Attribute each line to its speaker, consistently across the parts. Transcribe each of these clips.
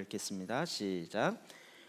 Speaker 1: 읽겠습니다. 시작.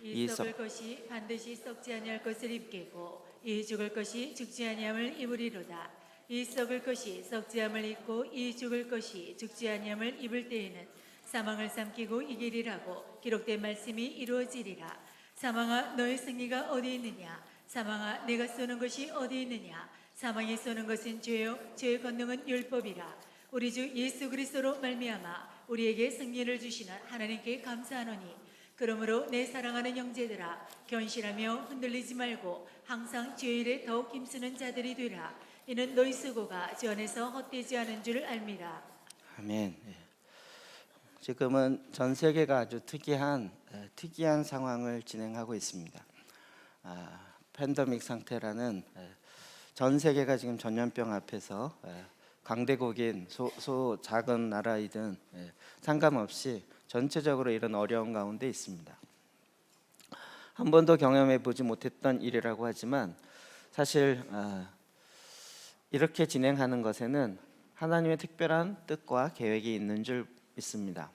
Speaker 2: 이 썩을 것이 반드시 썩지 아니할 것을 입겠고 이 죽을 것이 죽지 아니함을 입으리로다. 이 썩을 것이 썩지 함을 입고 이 죽을 것이 죽지 아니함을 입을 때에는 사망을 삼키고 이기리라고 기록된 말씀이 이루어지리라. 사망아 너의 승리가 어디 있느냐? 사망아 내가 쏘는 것이 어디 있느냐? 사망이 쏘는 것은 죄요 죄의 권능은 율법이라. 우리 주 예수 그리스도로 말미암아 우리에게 승리를 주시는 하나님께 감사하노니 그러므로 내 사랑하는 형제들아 견실하며 흔들리지 말고 항상 주일에 더욱 힘쓰는 자들이 되라. 이는 너희 수고가 주 안에서 헛되지 않은 줄 알미라.
Speaker 1: 아멘. 지금은 전 세계가 아주 특이한 상황을 진행하고 있습니다. 팬데믹 상태라는 전 세계가 지금 전염병 앞에서 강대국인 작은 나라이든 상관없이 전체적으로 이런 어려운 가운데 있습니다. 한 번도 경험해 보지 못했던 일이라고 하지만 사실 이렇게 진행하는 것에는 하나님의 특별한 뜻과 계획이 있는 줄 믿습니다.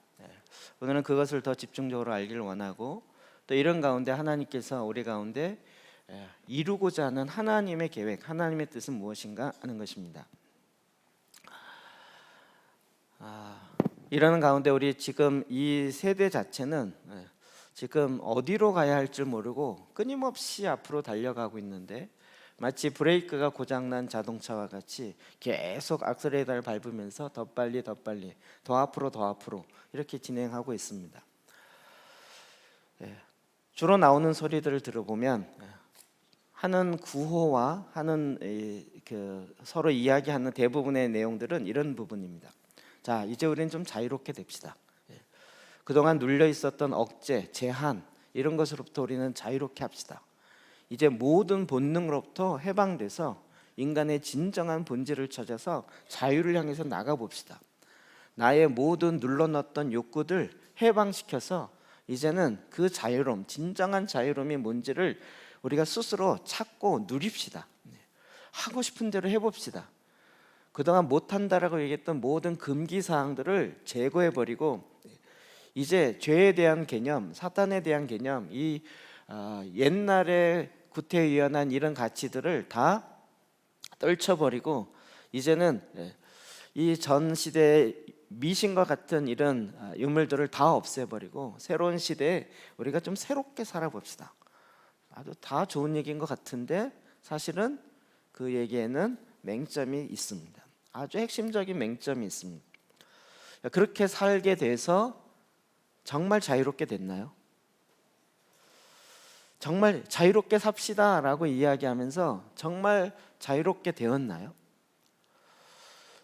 Speaker 1: 오늘은 그것을 더 집중적으로 알기를 원하고 또 이런 가운데 하나님께서 우리 가운데 이루고자 하는 하나님의 계획, 하나님의 뜻은 무엇인가 하는 것입니다. 이러는 가운데 우리 지금 이 세대 자체는 지금 어디로 가야 할 줄 모르고 끊임없이 앞으로 달려가고 있는데 마치 브레이크가 고장난 자동차와 같이 계속 악셀레이터를 밟으면서 더 빨리 더 앞으로 이렇게 진행하고 있습니다. 주로 나오는 소리들을 들어보면 하는 구호와 하는 서로 이야기하는 대부분의 내용들은 이런 부분입니다. 자, 이제 우리는 좀 자유롭게 됩시다. 그동안 눌려 있었던 억제, 제한 이런 것으로부터 우리는 자유롭게 합시다. 이제 모든 본능으로부터 해방돼서 인간의 진정한 본질을 찾아서 자유를 향해서 나가봅시다. 나의 모든 눌러놨던 욕구들 해방시켜서 이제는 그 자유로움, 진정한 자유로움이 뭔지를 우리가 스스로 찾고 누립시다. 하고 싶은 대로 해봅시다. 그동안 못한다라고 얘기했던 모든 금기사항들을 제거해버리고 이제 죄에 대한 개념, 사탄에 대한 개념, 이 옛날에 구태의연한 이런 가치들을 다 떨쳐버리고 이제는 이 전 시대의 미신과 같은 이런 유물들을 다 없애버리고 새로운 시대에 우리가 좀 새롭게 살아봅시다. 아주 다 좋은 얘기인 것 같은데 사실은 그 얘기에는 맹점이 있습니다. 아주 핵심적인 맹점이 있습니다. 그렇게 살게 돼서 정말 자유롭게 됐나요? 정말 자유롭게 삽시다 라고 이야기하면서 정말 자유롭게 되었나요?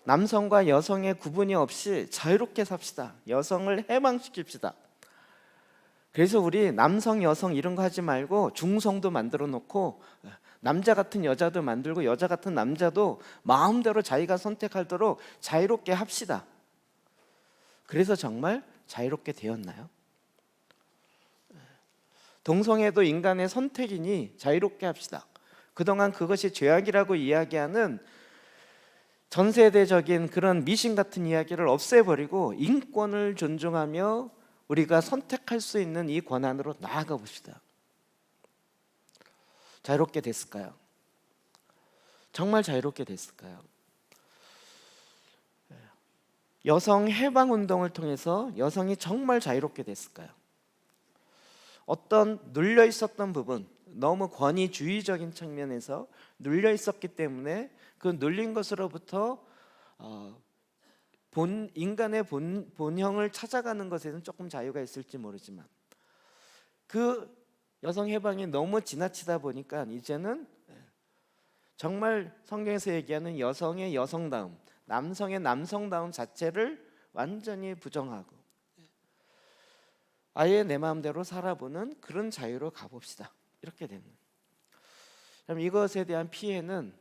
Speaker 1: 남성과 여성의 구분이 없이 자유롭게 삽시다. 여성을 해방시킵시다. 그래서 우리 남성, 여성 이런 거 하지 말고 중성도 만들어 놓고 남자 같은 여자도 만들고 여자 같은 남자도 마음대로 자기가 선택하도록 자유롭게 합시다. 그래서 정말 자유롭게 되었나요? 동성애도 인간의 선택이니 자유롭게 합시다. 그동안 그것이 죄악이라고 이야기하는 전세대적인 그런 미신 같은 이야기를 없애버리고 인권을 존중하며 우리가 선택할 수 있는 이 권한으로 나아가 봅시다. 자유롭게 됐을까요? 정말 자유롭게 됐을까요? 여성 해방 운동을 통해서 여성이 정말 자유롭게 됐을까요? 어떤 눌려 있었던 부분, 너무 권위주의적인 측면에서 눌려 있었기 때문에 그 눌린 것으로부터 인간의 본형을 찾아가는 것에는 조금 자유가 있을지 모르지만 그 여성 해방이 너무 지나치다 보니까 이제는 정말 성경에서 얘기하는 여성의 여성다움, 남성의 남성다움 자체를 완전히 부정하고 아예 내 마음대로 살아보는 그런 자유로 가봅시다. 이렇게 되는. 그럼 이것에 대한 피해는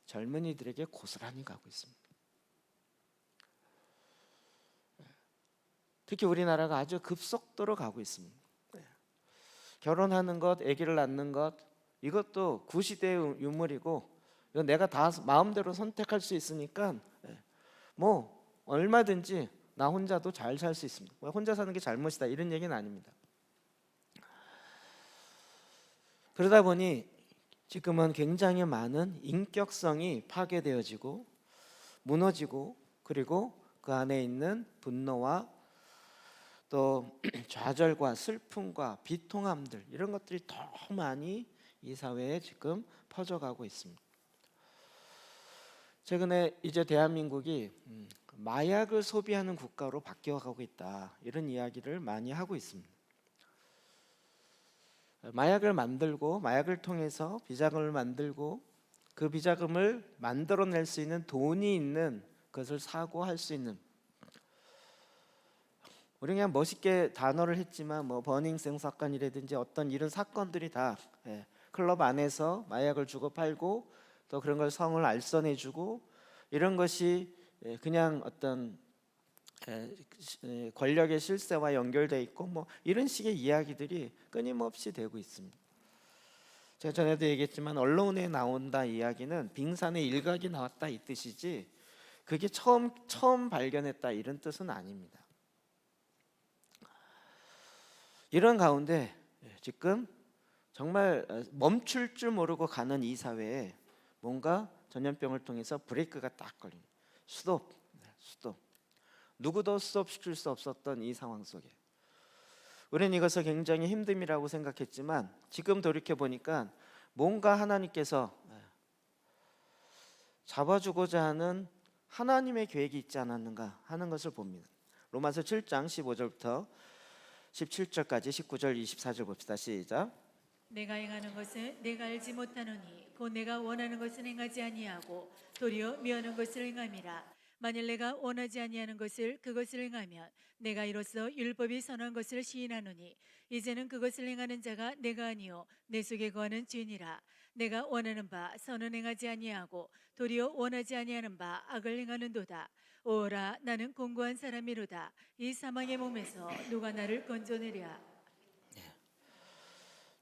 Speaker 1: 젊은이들에게 고스란히 가고 있습니다. 특히 우리나라가 아주 급속도로 가고 있습니다. 결혼하는 것, 아기를 낳는 것 이것도 구시대의 유물이고 내가 다 마음대로 선택할 수 있으니까 뭐 얼마든지 나 혼자도 잘 살 수 있습니다. 혼자 사는 게 잘못이다 이런 얘기는 아닙니다. 그러다 보니 지금은 굉장히 많은 인격성이 파괴되어지고 무너지고, 그리고 그 안에 있는 분노와 또 좌절과 슬픔과 비통함들, 이런 것들이 더 많이 이 사회에 지금 퍼져가고 있습니다. 최근에 이제 대한민국이 마약을 소비하는 국가로 바뀌어가고 있다, 이런 이야기를 많이 하고 있습니다. 마약을 만들고 마약을 통해서 비자금을 만들고 그 비자금을 만들어낼 수 있는 돈이 있는 것을 사고 할 수 있는, 우리 그냥 멋있게 단어를 했지만 뭐 버닝썬 사건이라든지 어떤 이런 사건들이 다 클럽 안에서 마약을 주고 팔고 또 그런 걸 성을 알선해주고, 이런 것이 그냥 어떤 권력의 실세와 연결돼 있고 뭐 이런 식의 이야기들이 끊임없이 되고 있습니다. 제가 전에도 얘기했지만 언론에 나온다 이야기는 빙산의 일각이 나왔다 이 뜻이지, 그게 처음 발견했다 이런 뜻은 아닙니다. 이런 가운데 지금 정말 멈출 줄 모르고 가는 이 사회에 뭔가 전염병을 통해서 브레이크가 딱 걸립니다. 스톱. 누구도 스톱시킬 수 없었던 이 상황 속에 우리는 이것을 굉장히 힘듦이라고 생각했지만, 지금 돌이켜 보니까 뭔가 하나님께서 잡아주고자 하는 하나님의 계획이 있지 않았는가 하는 것을 봅니다. 로마서 7장 15절부터 17절까지 19절 24절 봅시다. 시작.
Speaker 2: 내가 행하는 것은 내가 알지 못하노니 곧 내가 원하는 것은 행하지 아니하고 도리어 미워하는 것을 행함이라. 만일 내가 원하지 아니하는 것을 그것을 행하면 내가 이로써 율법이 선한 것을 시인하노니 이제는 그것을 행하는 자가 내가 아니요 내 속에 거하는 죄니라. 내가 원하는 바 선은 행하지 아니하고 도리어 원하지 아니하는 바 악을 행하는도다. 오라 나는 공고한 사람이로다. 이 사망의 몸에서 누가 나를 건져내랴.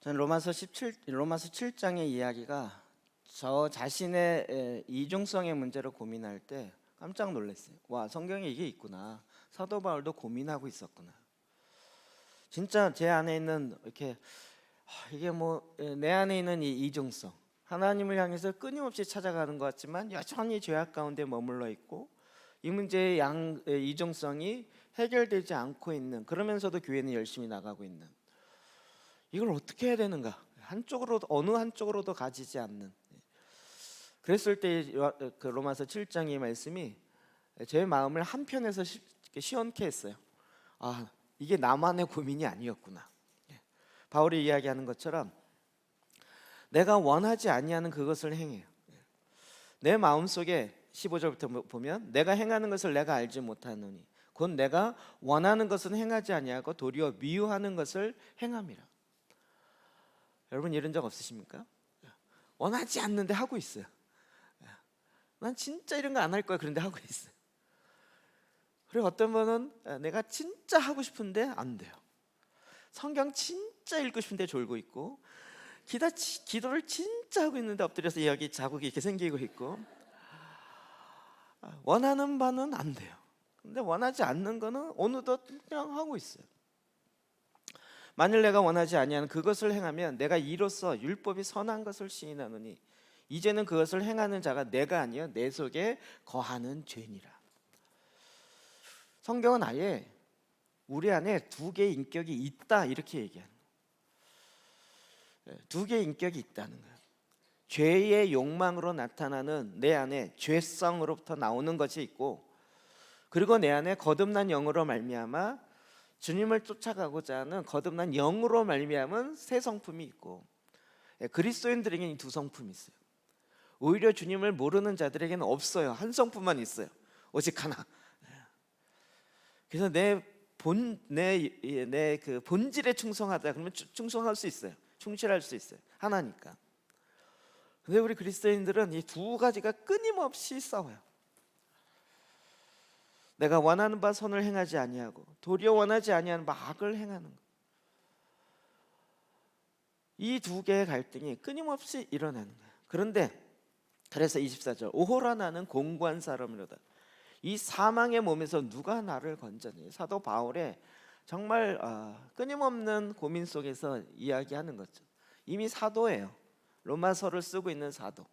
Speaker 1: 저는 로마서 7장의 이야기가 저 자신의 이중성의 문제를 고민할 때 깜짝 놀랐어요. 와, 성경에 이게 있구나. 사도 바울도 고민하고 있었구나. 진짜 제 안에 있는 이렇게 이게 뭐 내 안에 있는 이 이중성, 하나님을 향해서 끊임없이 찾아가는 것 같지만 여전히 죄악 가운데 머물러 있고, 이 문제의 이중성이 해결되지 않고 있는, 그러면서도 교회는 열심히 나가고 있는, 이걸 어떻게 해야 되는가? 어느 한쪽으로도 가지지 않는. 그랬을 때 그 로마서 7장의 말씀이 제 마음을 한편에서 시원케 했어요. 아, 이게 나만의 고민이 아니었구나. 바울이 이야기하는 것처럼 내가 원하지 아니하는 그것을 행해요. 내 마음속에 15절부터 보면 내가 행하는 것을 내가 알지 못하노니 곧 내가 원하는 것은 행하지 아니하고 도리어 미워하는 것을 행함이라. 여러분 이런 적 없으십니까? 원하지 않는데 하고 있어요. 난 진짜 이런 거 안 할 거야, 그런데 하고 있어요. 그리고 어떤 분은 내가 진짜 하고 싶은데 안 돼요. 성경 진짜 읽고 싶은데 졸고 있고, 기도를 진짜 하고 있는데 엎드려서 여기 자국이 이렇게 생기고 있고, 원하는 바는 안 돼요. 근데 원하지 않는 거는 어느덧 그냥 하고 있어요. 만일 내가 원하지 아니하는 그것을 행하면 내가 이로써 율법이 선한 것을 시인하노니 이제는 그것을 행하는 자가 내가 아니요 내 속에 거하는 죄니라. 성경은 아예 우리 안에 두 개의 인격이 있다 이렇게 얘기하는 거예요. 두 개의 인격이 있다는 거예요. 죄의 욕망으로 나타나는 내 안에 죄성으로부터 나오는 것이 있고, 그리고 내 안에 거듭난 영으로 말미암아 주님을 쫓아가고자 하는 거듭난 영으로 말미암은 새 성품이 있고, 그리스도인들에게는 이 두 성품이 있어요. 오히려 주님을 모르는 자들에게는 없어요. 한 성품만 있어요. 오직 하나. 그래서 내 그 본질에 충성하다 그러면 충성할 수 있어요. 충실할 수 있어요. 하나니까. 근데 우리 그리스도인들은 이 두 가지가 끊임없이 싸워요. 내가 원하는 바 선을 행하지 아니하고 도리어 원하지 아니하는 바 악을 행하는 것. 이 두 개의 갈등이 끊임없이 일어나는 거예요. 그래서 24절 오호라 나는 공고한 사람이로다. 이 사망의 몸에서 누가 나를 건져내? 사도 바울의 정말 끊임없는 고민 속에서 이야기하는 거죠. 이미 사도예요. 로마서를 쓰고 있는 사도.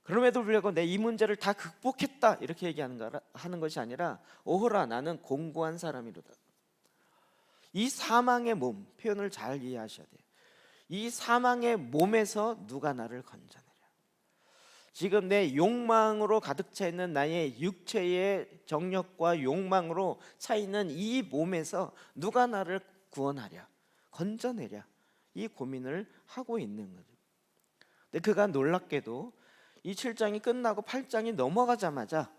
Speaker 1: 그럼에도 불구하고 내 이 문제를 다 극복했다 이렇게 하는 것이 아니라 오호라 나는 공고한 사람이로다. 이 사망의 몸 표현을 잘 이해하셔야 돼요. 이 사망의 몸에서 누가 나를 건져내랴. 지금 내 욕망으로 가득 차 있는 나의 육체의 정욕과 욕망으로 차 있는 이 몸에서 누가 나를 구원하랴, 건져내랴, 이 고민을 하고 있는 거죠. 근데 그가 놀랍게도 이 7장이 끝나고 8장이 넘어가자마자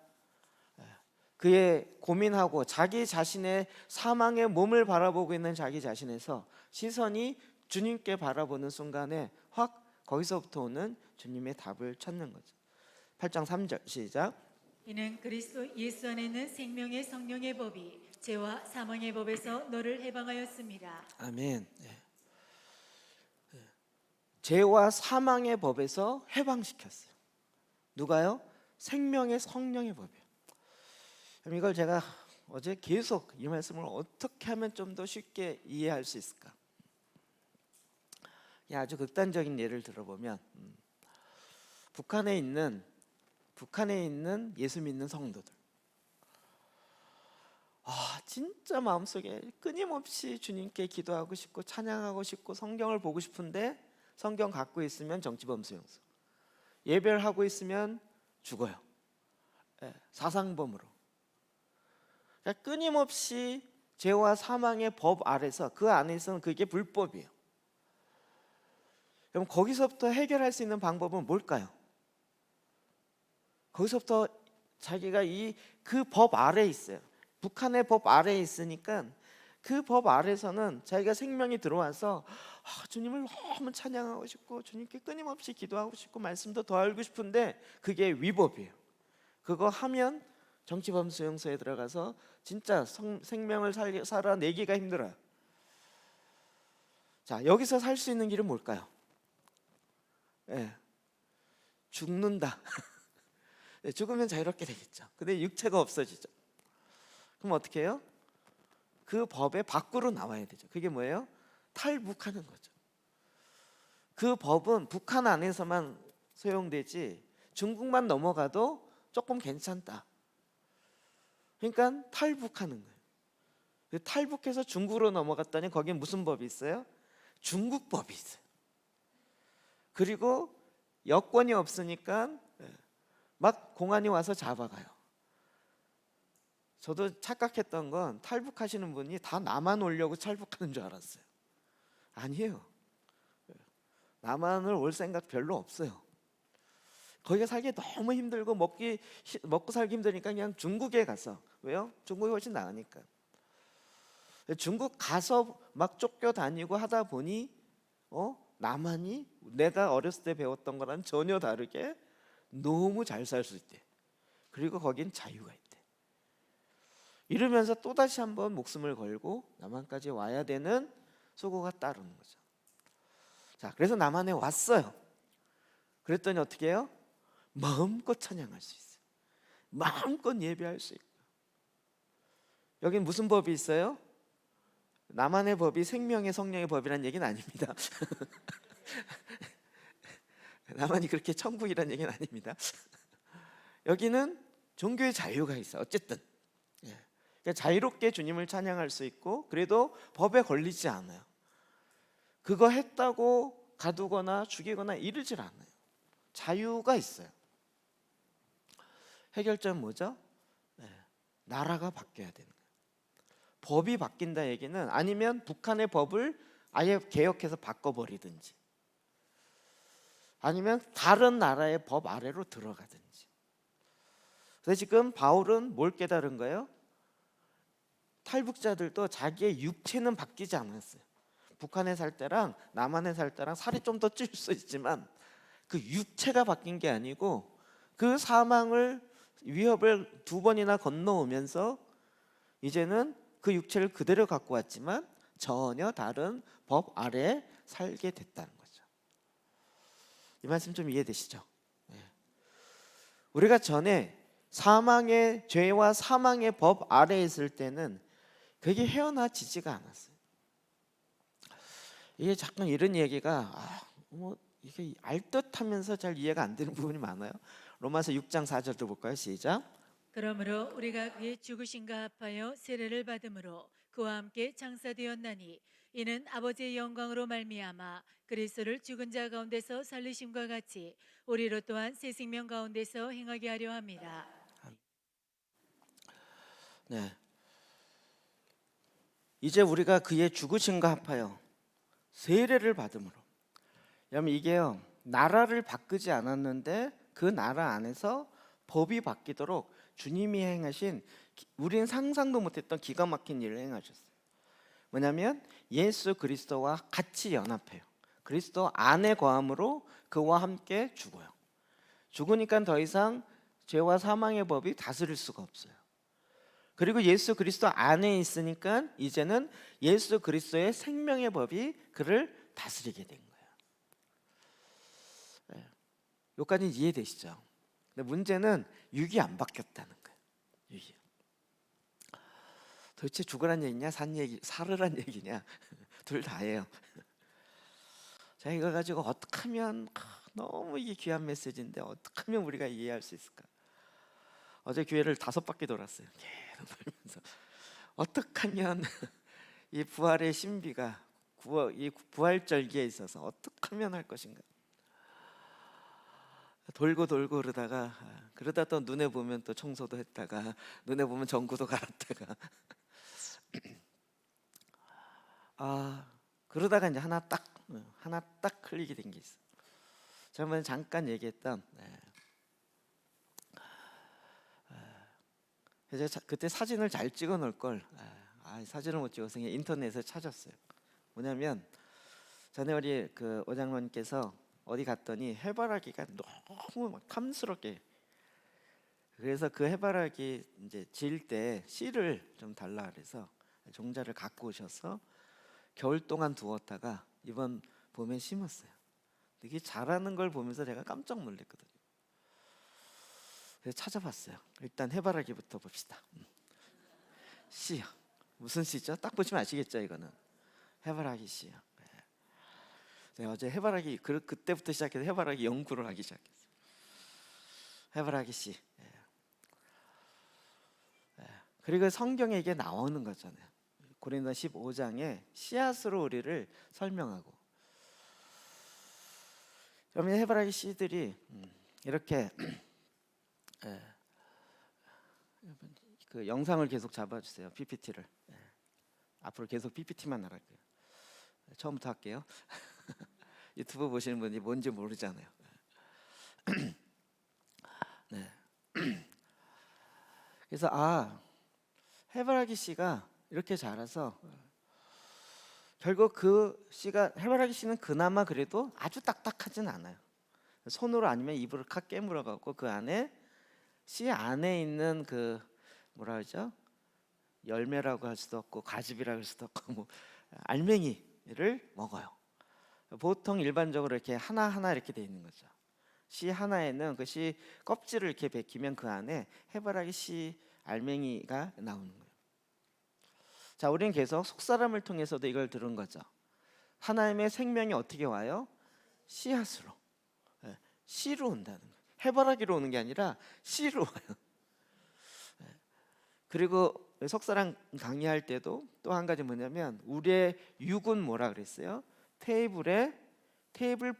Speaker 1: 그의 고민하고 자기 자신의 사망의 몸을 바라보고 있는 자기 자신에서 시선이 주님께 바라보는 순간에 확 거기서부터 오는 주님의 답을 찾는 거죠. 8장 3절 시작.
Speaker 2: 이는 그리스도 예수 안에 있는 생명의 성령의 법이 죄와 사망의 법에서 너를 해방하였습니다.
Speaker 1: 아멘. 죄와 사망의 법에서 해방시켰어요. 누가요? 생명의 성령의 법이에요. 그럼 이걸 제가 어제 계속 이 말씀을 어떻게 하면 좀 더 쉽게 이해할 수 있을까? 아주 극단적인 예를 들어보면 북한에 있는 예수 믿는 성도들, 진짜 마음속에 끊임없이 주님께 기도하고 싶고 찬양하고 싶고 성경을 보고 싶은데 성경 갖고 있으면 정치범수용소, 예배를 하고 있으면 죽어요. 사상범으로. 그러니까 끊임없이 죄와 사망의 법 아래서 그 안에서는 그게 불법이에요. 그럼 거기서부터 해결할 수 있는 방법은 뭘까요? 거기서부터 자기가 그 법 아래에 있어요. 북한의 법 아래에 있으니까 그 법 아래서는 자기가 생명이 들어와서 주님을 너무 찬양하고 싶고 주님께 끊임없이 기도하고 싶고 말씀도 더 알고 싶은데 그게 위법이에요. 그거 하면 정치범수용소에 들어가서 진짜 생명을 살아내기가 힘들어요. 자, 여기서 살 수 있는 길은 뭘까요? 죽는다. 죽으면 자유롭게 되겠죠. 근데 육체가 없어지죠. 그럼 어떻게 해요? 그 법의 밖으로 나와야 되죠. 그게 뭐예요? 탈북하는 거죠. 그 법은 북한 안에서만 소용되지 중국만 넘어가도 조금 괜찮다. 그러니까 탈북하는 거예요. 탈북해서 중국으로 넘어갔더니 거기에 무슨 법이 있어요? 중국법이 있어요. 그리고 여권이 없으니까 막 공안이 와서 잡아가요. 저도 착각했던 건 탈북하시는 분이 다 남한 오려고 탈북하는 줄 알았어요. 아니에요. 남한을 올 생각 별로 없어요. 거기가 살기 너무 힘들고 먹고 살기 힘드니까 그냥 중국에 가서, 왜요? 중국이 훨씬 나으니까. 중국 가서 막 쫓겨다니고 하다 보니 남한이 내가 어렸을 때 배웠던 거랑 전혀 다르게 너무 잘 살 수 있대. 그리고 거긴 자유가 있대. 이러면서 또다시 한번 목숨을 걸고 남한까지 와야 되는 수고가 따르는 거죠. 자, 그래서 남한에 왔어요. 그랬더니 어떻게 해요? 마음껏 찬양할 수 있어요. 마음껏 예배할 수 있고. 여긴 무슨 법이 있어요? 남한의 법이 생명의 성령의 법이라는 얘기는 아닙니다. 남한이 그렇게 천국이라는 얘기는 아닙니다. 여기는 종교의 자유가 있어요. 어쨌든 그러니까 자유롭게 주님을 찬양할 수 있고 그래도 법에 걸리지 않아요. 그거 했다고 가두거나 죽이거나 이러질 않아요. 자유가 있어요. 해결점은 뭐죠? 나라가 바뀌어야 되는 거예요. 법이 바뀐다 얘기는 아니면 북한의 법을 아예 개혁해서 바꿔버리든지 아니면 다른 나라의 법 아래로 들어가든지. 그래서 지금 바울은 뭘 깨달은 거예요? 탈북자들도 자기의 육체는 바뀌지 않았어요. 북한에 살 때랑 남한에 살 때랑 살이 좀 더 찔 수 있지만 그 육체가 바뀐 게 아니고 그 사망을 위협을 2번이나 건너오면서 이제는 그 육체를 그대로 갖고 왔지만 전혀 다른 법 아래에 살게 됐다는 거죠. 이 말씀 좀 이해되시죠? 우리가 전에 사망의 죄와 사망의 법 아래에 있을 때는 그게 헤어나지지가 않았어요. 이게 잠깐 이런 얘기가 뭐 이게 알듯하면서 잘 이해가 안 되는 부분이 많아요. 로마서 6장 4절도 볼까요? 시작.
Speaker 2: 그러므로 우리가 그의 죽으심과 합하여 세례를 받음으로 그와 함께 장사되었나니 이는 아버지의 영광으로 말미암아 그리스도를 죽은 자 가운데서 살리심과 같이 우리로 또한 새 생명 가운데서 행하게 하려 합니다.
Speaker 1: 네. 이제 우리가 그의 죽으심과 합하여 세례를 받음으로. 여러분 이게요, 나라를 바꾸지 않았는데 그 나라 안에서 법이 바뀌도록 주님이 행하신 우리는 상상도 못했던 기가 막힌 일을 행하셨어요. 뭐냐면 예수 그리스도와 같이 연합해요. 그리스도 안에 거함으로 그와 함께 죽어요. 죽으니까 더 이상 죄와 사망의 법이 다스릴 수가 없어요. 그리고 예수 그리스도 안에 있으니까 이제는 예수 그리스도의 생명의 법이 그를 다스리게 된 거예요. 여기까지 이해되시죠? 근데 문제는 육이 안 바뀌었다는 거예요. 육이. 도대체 죽으란 얘기냐, 살으란 얘기냐, 둘 다예요. 자, 이거 가지고 어떻게 하면 너무 이게 귀한 메시지인데 어떻게 하면 우리가 이해할 수 있을까? 어제 교회를 5바퀴 돌았어요. 계속 돌면서 어떻게 하면 이 부활의 신비가 이 부활절기에 있어서 어떻게 하면 할 것인가? 돌고 그러다 또 눈에 보면 또 청소도 했다가 눈에 보면 전구도 갈았다가 그러다가 이제 하나 딱 흘리게 된 게 있어. 제가 잠깐 얘기했던 그래서 그때 사진을 잘 찍어 놓을 걸 사진을 못 찍어서 그냥 인터넷에 찾았어요. 뭐냐면 전에 우리 그 오장로님께서 어디 갔더니 해바라기가 너무 막 탐스럽게, 그래서 그 해바라기 이제 질 때 씨를 좀 달라 그래서 종자를 갖고 오셔서 겨울 동안 두었다가 이번 봄에 심었어요. 이게 자라는 걸 보면서 제가 깜짝 놀랐거든요. 그래서 찾아봤어요. 일단 해바라기부터 봅시다. 씨요. 무슨 씨죠? 딱 보시면 아시겠죠, 이거는 해바라기 씨요. 제가 어제 해바라기 그때부터 시작해서 해바라기 연구를 하기 시작했어요. 해바라기 씨. 그리고 성경에 이게 나오는 거잖아요. 고린도 15장에 씨앗으로 우리를 설명하고, 그러면 해바라기 씨들이 이렇게 그 영상을 계속 잡아주세요. PPT를. 앞으로 계속 PPT만 나갈 거예요. 처음부터 할게요. 유튜브 보시는 분이 뭔지 모르잖아요. 네. 그래서 해바라기 씨가 이렇게 자라서 결국 그 씨가, 해바라기 씨는 그나마 그래도 아주 딱딱하진 않아요. 손으로 아니면 입으로 칵 깨물어 갖고 그 안에 씨 안에 있는 그 뭐라 그러죠? 열매라고 할 수도 없고 과즙이라고 할 수도 없고 뭐 알맹이를 먹어요. 보통 일반적으로 이렇게 하나하나 이렇게 돼 있는 거죠. 씨 하나에는 그 씨 껍질을 이렇게 벗기면 그 안에 해바라기 씨 알맹이가 나오는 거예요. 자, 우리는 계속 속사람을 통해서도 이걸 들은 거죠. 하나님의 생명이 어떻게 와요? 씨앗으로, 씨로 온다는 거예요. 해바라기로 오는 게 아니라 씨로 와요. 그리고 속사람 강의할 때도 또 한 가지 뭐냐면 우리의 육은 뭐라 그랬어요? 테이블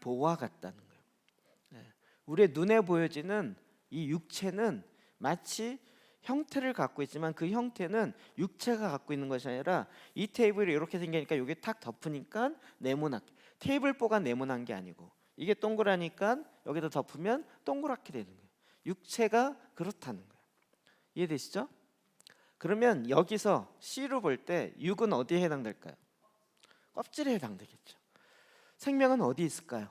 Speaker 1: 보와 같다는 거예요. 우리의 눈에 보여지는 이 육체는 마치 형태를 갖고 있지만 그 형태는 육체가 갖고 있는 것이 아니라 이 테이블이 이렇게 생기니까 여기 탁 덮으니까 네모나게, 테이블보가 네모난 게 아니고 이게 동그라니까 여기다 덮으면 동그랗게 되는 거예요. 육체가 그렇다는 거예요. 이해되시죠? 그러면 여기서 C로 볼 때 육은 어디에 해당될까요? 껍질에 해당되겠죠. 생명은 어디 있을까요?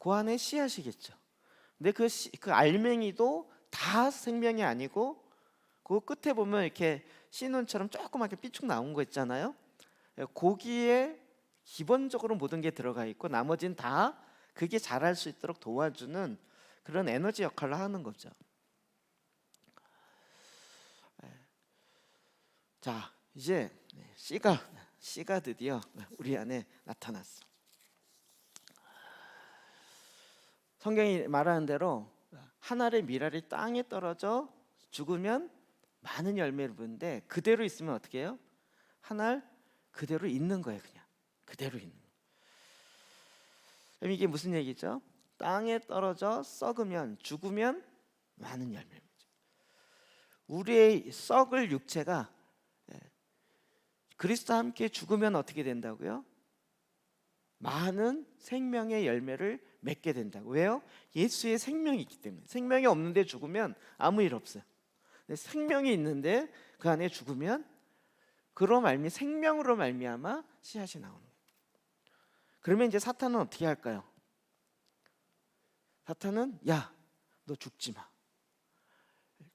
Speaker 1: 그 안에 씨앗이겠죠. 근데 그 알맹이도 다 생명이 아니고 그 끝에 보면 이렇게 씨눈처럼 조그맣게 삐쭉 나온 거 있잖아요. 거기에 기본적으로 모든 게 들어가 있고 나머지는 다 그게 자랄 수 있도록 도와주는 그런 에너지 역할을 하는 거죠. 자, 이제 씨가 드디어 우리 안에 나타났어. 성경이 말하는 대로 한 알의 밀알이 땅에 떨어져 죽으면 많은 열매를 부는데 그대로 있으면 어떻게 해요? 한 알 그대로 있는 거예요. 그냥 그대로 있는 거예요. 그럼 이게 무슨 얘기죠? 땅에 떨어져 썩으면 죽으면 많은 열매를 부죠. 우리의 썩을 육체가 그리스도와 함께 죽으면 어떻게 된다고요? 많은 생명의 열매를 맺게 된다고. 왜요? 예수의 생명이 있기 때문에. 생명이 없는데 죽으면 아무 일 없어요. 근데 생명이 있는데 그 안에 죽으면 생명으로 말미암아 씨앗이 나오는 거예요. 그러면 이제 사탄은 어떻게 할까요? 사탄은 야, 너 죽지 마.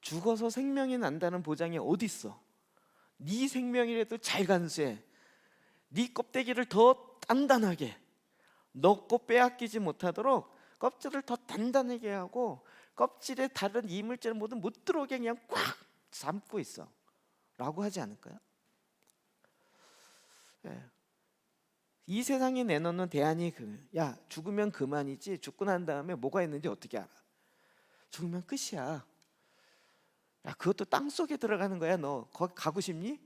Speaker 1: 죽어서 생명이 난다는 보장이 어디 있어? 네 생명이라도 잘 간수해. 네 껍데기를 더 단단하게, 너 거 빼앗기지 못하도록 껍질을 더 단단하게 하고 껍질에 다른 이물질 모두 못 들어오게 그냥 꽉 잠고 있어 라고 하지 않을까요? 이 세상에 내놓는 대안이 야, 죽으면 그만이지. 죽고 난 다음에 뭐가 있는지 어떻게 알아? 죽으면 끝이야. 야, 그것도 땅 속에 들어가는 거야. 너 거기 가고 싶니?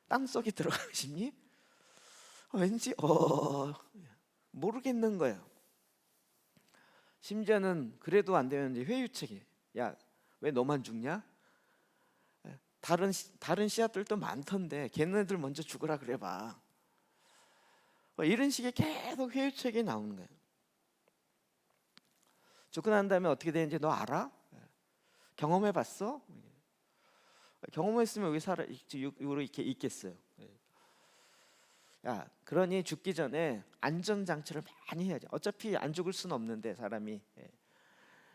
Speaker 1: 땅 속에 들어가고 싶니? 왠지 모르겠는 거예요. 심지어는 그래도 안 되면 이제 회유책이, 야, 왜 너만 죽냐? 다른 씨앗들도 많던데 걔네들 먼저 죽으라 그래봐. 이런 식의 계속 회유책이 나오는 거예요. 죽고 난 다음에 어떻게 되는지 너 알아? 경험해봤어? 경험했으면 이렇게 있겠어요. 야, 그러니 죽기 전에 안전장치를 많이 해야지. 어차피 안 죽을 수는 없는데 사람이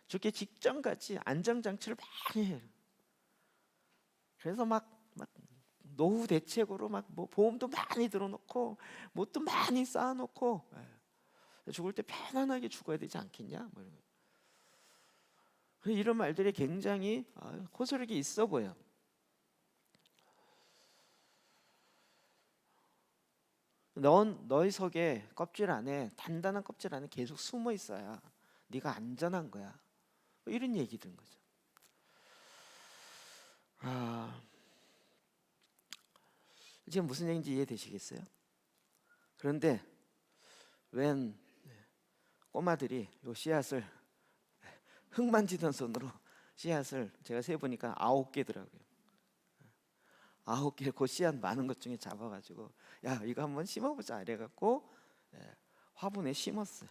Speaker 1: 죽기 직전까지 안전장치를 많이 해요. 그래서 막 노후 대책으로 뭐 보험도 많이 들어놓고 뭣도 많이 쌓아놓고 죽을 때 편안하게 죽어야 되지 않겠냐? 뭐 이런 말들이 굉장히 호소력이 있어 보여. 너희 속에 껍질 안에, 단단한 껍질 안에 계속 숨어 있어야 네가 안전한 거야. 뭐 이런 얘기 든 거죠. 지금 무슨 얘기인지 이해되시겠어요? 그런데 웬 꼬마들이 요 씨앗을 흙 만지던 손으로 씨앗을 제가 세보니까 9개더라고요. 9개 그 씨앗 많은 것 중에 잡아가지고 야, 이거 한번 심어보자 이래갖고 화분에 심었어요.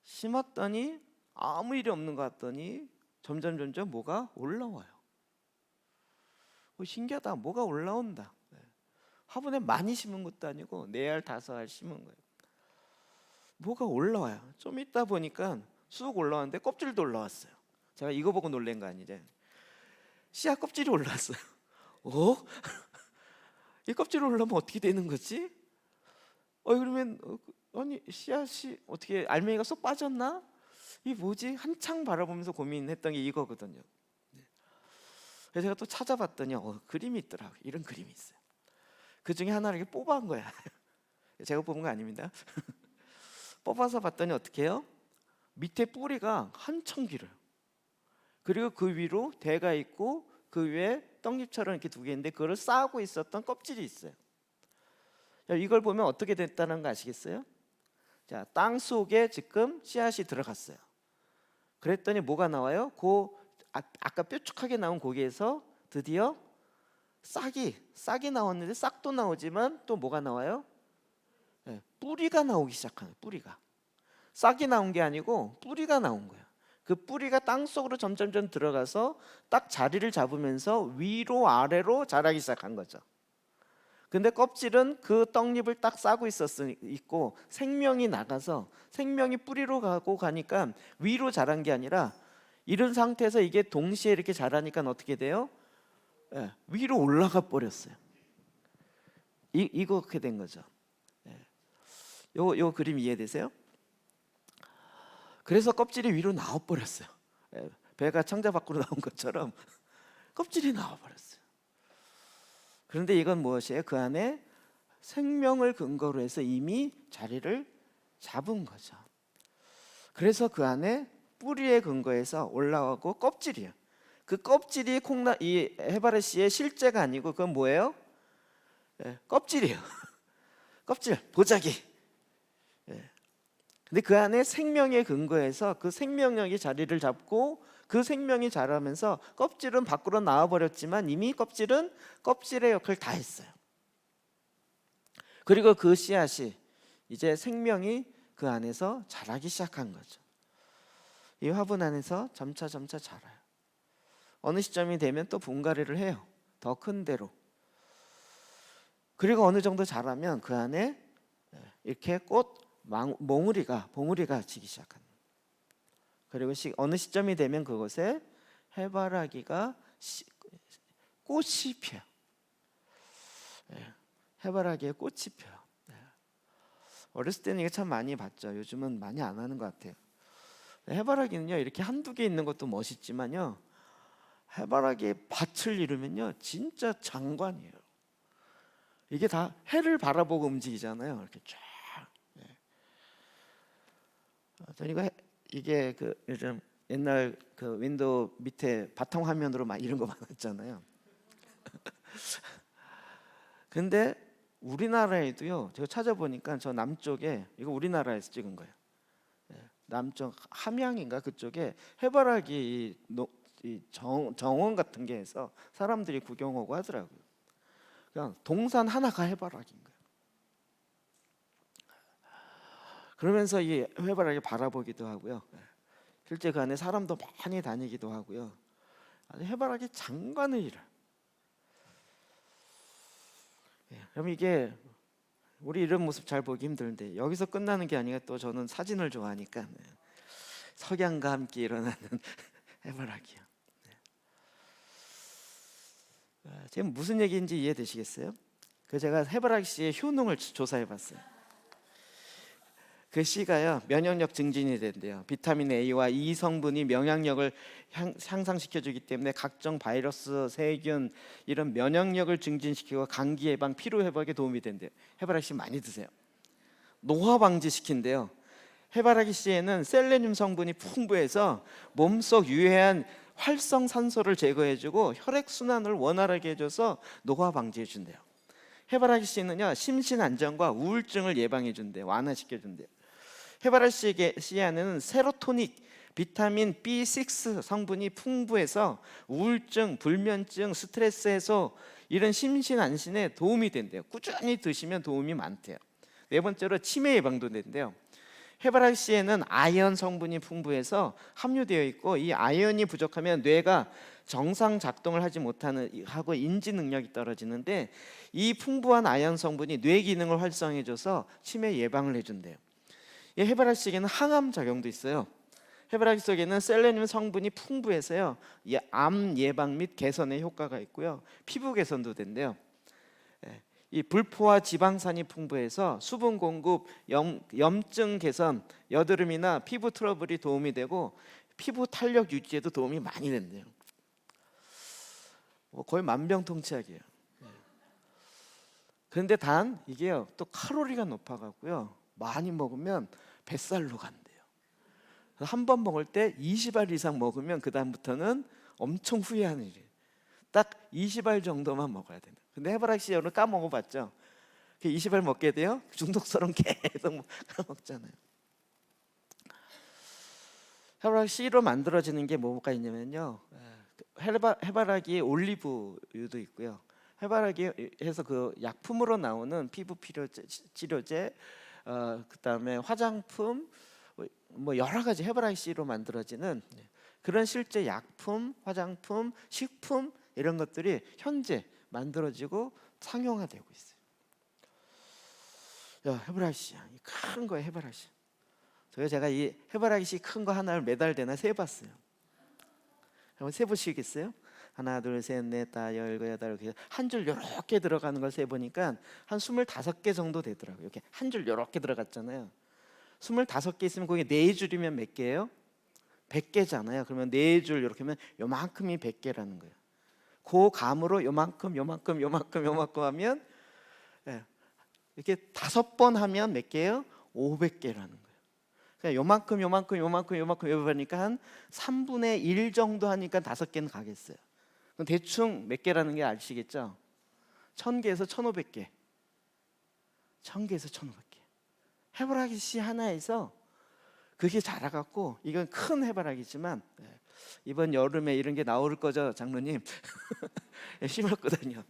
Speaker 1: 심었더니 아무 일이 없는 것 같더니 점점 뭐가 올라와요. 신기하다. 뭐가 올라온다. 화분에 많이 심은 것도 아니고 4알 5알 심은 거예요. 뭐가 올라와요. 좀 있다 보니까 쑥 올라왔는데 껍질도 올라왔어요. 제가 이거 보고 놀란 거 아니래. 씨앗 껍질이 올라왔어요. 이 껍질이 올라오면 어떻게 되는 거지? 그러면 아니 씨앗이 어떻게 알맹이가 쏙 빠졌나? 이 뭐지? 한창 바라보면서 고민했던 게 이거거든요. 그래서 제가 또 찾아봤더니 그림이 있더라고요. 이런 그림이 있어요. 그 중에 하나를 이렇게 뽑아온 거야. 제가 뽑은 거 아닙니다. 뽑아서 봤더니 어떻게 해요? 밑에 뿌리가 한참 길어요. 그리고 그 위로 대가 있고 그 위에 떡잎처럼 이렇게 2개 있는데 그걸 싸고 있었던 껍질이 있어요. 이걸 보면 어떻게 됐다는 거 아시겠어요? 자, 땅 속에 지금 씨앗이 들어갔어요. 그랬더니 뭐가 나와요? 아까 뾰족하게 나온 고기에서 드디어 싹이 나왔는데 싹도 나오지만 또 뭐가 나와요? 뿌리가 나오기 시작하는 거예요. 뿌리가. 싹이 나온 게 아니고 뿌리가 나온 거예요. 그 뿌리가 땅 속으로 점점 들어가서 딱 자리를 잡으면서 위로 아래로 자라기 시작한 거죠. 근데 껍질은 그 떡잎을 딱 싸고 있고 생명이 나가서 생명이 뿌리로 가니까 위로 자란 게 아니라 이런 상태에서 이게 동시에 이렇게 자라니까 어떻게 돼요? 위로 올라가 버렸어요. 이렇게 된 거죠. 요 그림 이해되세요? 그래서 껍질이 위로 나와 버렸어요. 배가 창자 밖으로 나온 것처럼 껍질이 나와 버렸어요. 그런데 이건 무엇이에요? 그 안에 생명을 근거로 해서 이미 자리를 잡은 거죠. 그래서 그 안에 뿌리에 근거해서 올라가고 껍질이에요. 그 껍질이 이 해바라시의 실제가 아니고 그건 뭐예요? 껍질이에요. 껍질, 보자기. 근데 그 안에 생명에 근거해서 그 생명력이 자리를 잡고 그 생명이 자라면서 껍질은 밖으로 나와버렸지만 이미 껍질은 껍질의 역할을 다 했어요. 그리고 그 씨앗이 이제 생명이 그 안에서 자라기 시작한 거죠. 이 화분 안에서 점차 자라요. 어느 시점이 되면 또 분갈이를 해요. 더 큰 데로. 그리고 어느 정도 자라면 그 안에 이렇게 봉우리가 지기 시작합니다. 그리고 어느 시점이 되면 그곳에 해바라기가 꽃이 펴요. 해바라기에 꽃이 펴요. 어렸을 때는 이거 참 많이 봤죠. 요즘은 많이 안 하는 것 같아요. 해바라기는요, 이렇게 한두 개 있는 것도 멋있지만요, 해바라기에 밭을 이루면요 진짜 장관이에요. 이게 다 해를 바라보고 움직이잖아요. 이렇게 쫙. 이게 그 요즘 옛날 그 윈도우 밑에 바탕 화면으로 막 이런 거 많았잖아요. 근데 우리나라에도요, 제가 찾아보니까 저 남쪽에, 이거 우리나라에서 찍은 거예요. 남쪽 함양인가 그쪽에 해바라기 이 정원 같은 게 해서 사람들이 구경하고 하더라고요. 그냥 동산 하나가 해바라기인 거예요. 그러면서 이 해바라기 바라보기도 하고요. 실제 그 안에 사람도 많이 다니기도 하고요. 해바라기 장관의 일을. 그럼 이게 우리 이런 모습 잘 보기 힘든데 여기서 끝나는 게 아니라 또 저는 사진을 좋아하니까 석양과 함께 일어나는 해바라기요. 지금 무슨 얘기인지 이해되시겠어요? 그 제가 해바라기 씨의 효능을 조사해봤어요. 그 씨가요 면역력 증진이 된대요. 비타민 A와 E 성분이 면역력을 향상시켜주기 때문에 각종 바이러스, 세균 이런 면역력을 증진시키고 감기 예방, 피로 회복에 도움이 된대요. 해바라기 씨 많이 드세요. 노화 방지시킨대요. 해바라기 씨에는 셀레늄 성분이 풍부해서 몸속 유해한 활성산소를 제거해주고 혈액 순환을 원활하게 해줘서 노화 방지해준대요. 해바라기 씨는요 심신 안정과 우울증을 예방해준대요. 완화시켜준대요. 해바라기 씨 안에는 세로토닌, 비타민 B6 성분이 풍부해서 우울증, 불면증, 스트레스 해소 이런 심신 안신에 도움이 된대요. 꾸준히 드시면 도움이 많대요. 네 번째로 치매 예방도 된대요. 해바라기 씨에는 아연 성분이 풍부해서 함유되어 있고 이 아연이 부족하면 뇌가 정상 작동을 하지 못하는 하고 인지 능력이 떨어지는데 이 풍부한 아연 성분이 뇌 기능을 활성해줘서 치매 예방을 해준대요. 이 해바라기 씨에는 항암 작용도 있어요. 해바라기 속에는 셀레늄 성분이 풍부해서요 암 예방 및 개선에 효과가 있고요 피부 개선도 된대요. 이 불포화 지방산이 풍부해서 수분 공급, 염증 개선, 여드름이나 피부 트러블이 도움이 되고 피부 탄력 유지에도 도움이 많이 된대요. 거의 만병통치약이에요. 그런데 단 이게요 또 칼로리가 높아갖고요 많이 먹으면 뱃살로 간대요. 한 번 먹을 때 20알 이상 먹으면 그 다음부터는 엄청 후회하는 일이에요. 딱 20알 정도만 먹어야 된다. 근데 해바라기 씨 여러분 까먹어봤죠? 20알 먹게 돼요? 중독처럼 계속 먹잖아요. 해바라기 씨로 만들어지는 게 뭐가 있냐면요 해바라기에 올리브유도 있고요 해바라기에서 그 약품으로 나오는 피부 치료제 그다음에 화장품 뭐 여러 가지 해바라기 씨로 만들어지는 그런 실제 약품, 화장품, 식품 이런 것들이 현재 만들어지고 상용화되고 있어요. 해바라기 씨, 큰 거예요 해바라기 씨. 제가 이 해바라기 씨 큰 거 하나를 매달 되나 세봤어요. 한번 세보시겠어요? 하나, 둘, 셋, 넷, 다, 열고 여덟 이렇게 한 줄 이렇게 들어가는 걸 세보니까 한 25개 정도 되더라고요. 이렇게 한 줄 이렇게 들어갔잖아요. 25개 있으면 거기 4줄이면 몇 개예요? 100개잖아요. 그러면 4줄 이렇게 하면 요만큼이 100개라는 거예요. 그 감으로 요만큼 하면 이렇게 5번 하면 몇 개예요? 500개라는 거예요. 그러니까 요만큼 하니까 한 3분의 1 정도 하니까 5개는 가겠어요. 그럼 대충 몇 개라는 게 아시겠죠? 1000개에서 1500개. 1000개에서 1500개. 해바라기 씨 하나에서 그게 자라갖고, 이건 큰 해바라기지만 이번 여름에 이런 게 나올 거죠, 장로님? 심었거든요.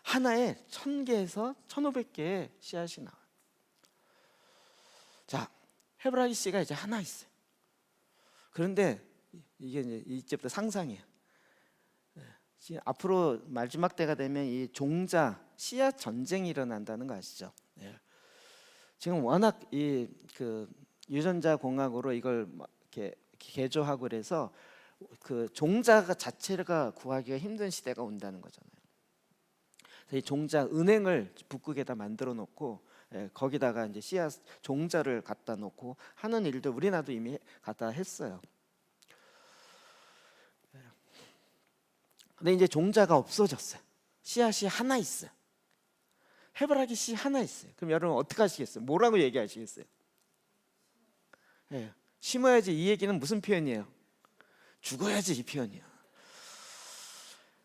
Speaker 1: 하나에 1000개에서 1500개의 씨앗이 나와요. 자, 해바라기 씨가 이제 하나 있어요. 그런데 이게 이제부터 상상이에요. 앞으로 마지막 때가 되면 이 종자 씨앗 전쟁이 일어난다는 거 아시죠? 지금 워낙 이 그 유전자 공학으로 이걸 이렇게 개조하고 그래서 그 종자 자체가 구하기가 힘든 시대가 온다는 거잖아요. 그래서 이 종자 은행을 북극에다 만들어 놓고 거기다가 이제 씨앗 종자를 갖다 놓고 하는 일도 우리나라도 이미 갖다 했어요. 근데 이제 종자가 없어졌어요. 씨앗이 하나 있어요. 해바라기 씨 하나 있어요. 그럼 여러분 어떻게 하시겠어요? 뭐라고 얘기하시겠어요? 심어야지. 이 얘기는 무슨 표현이에요? 죽어야지, 이 표현이에요.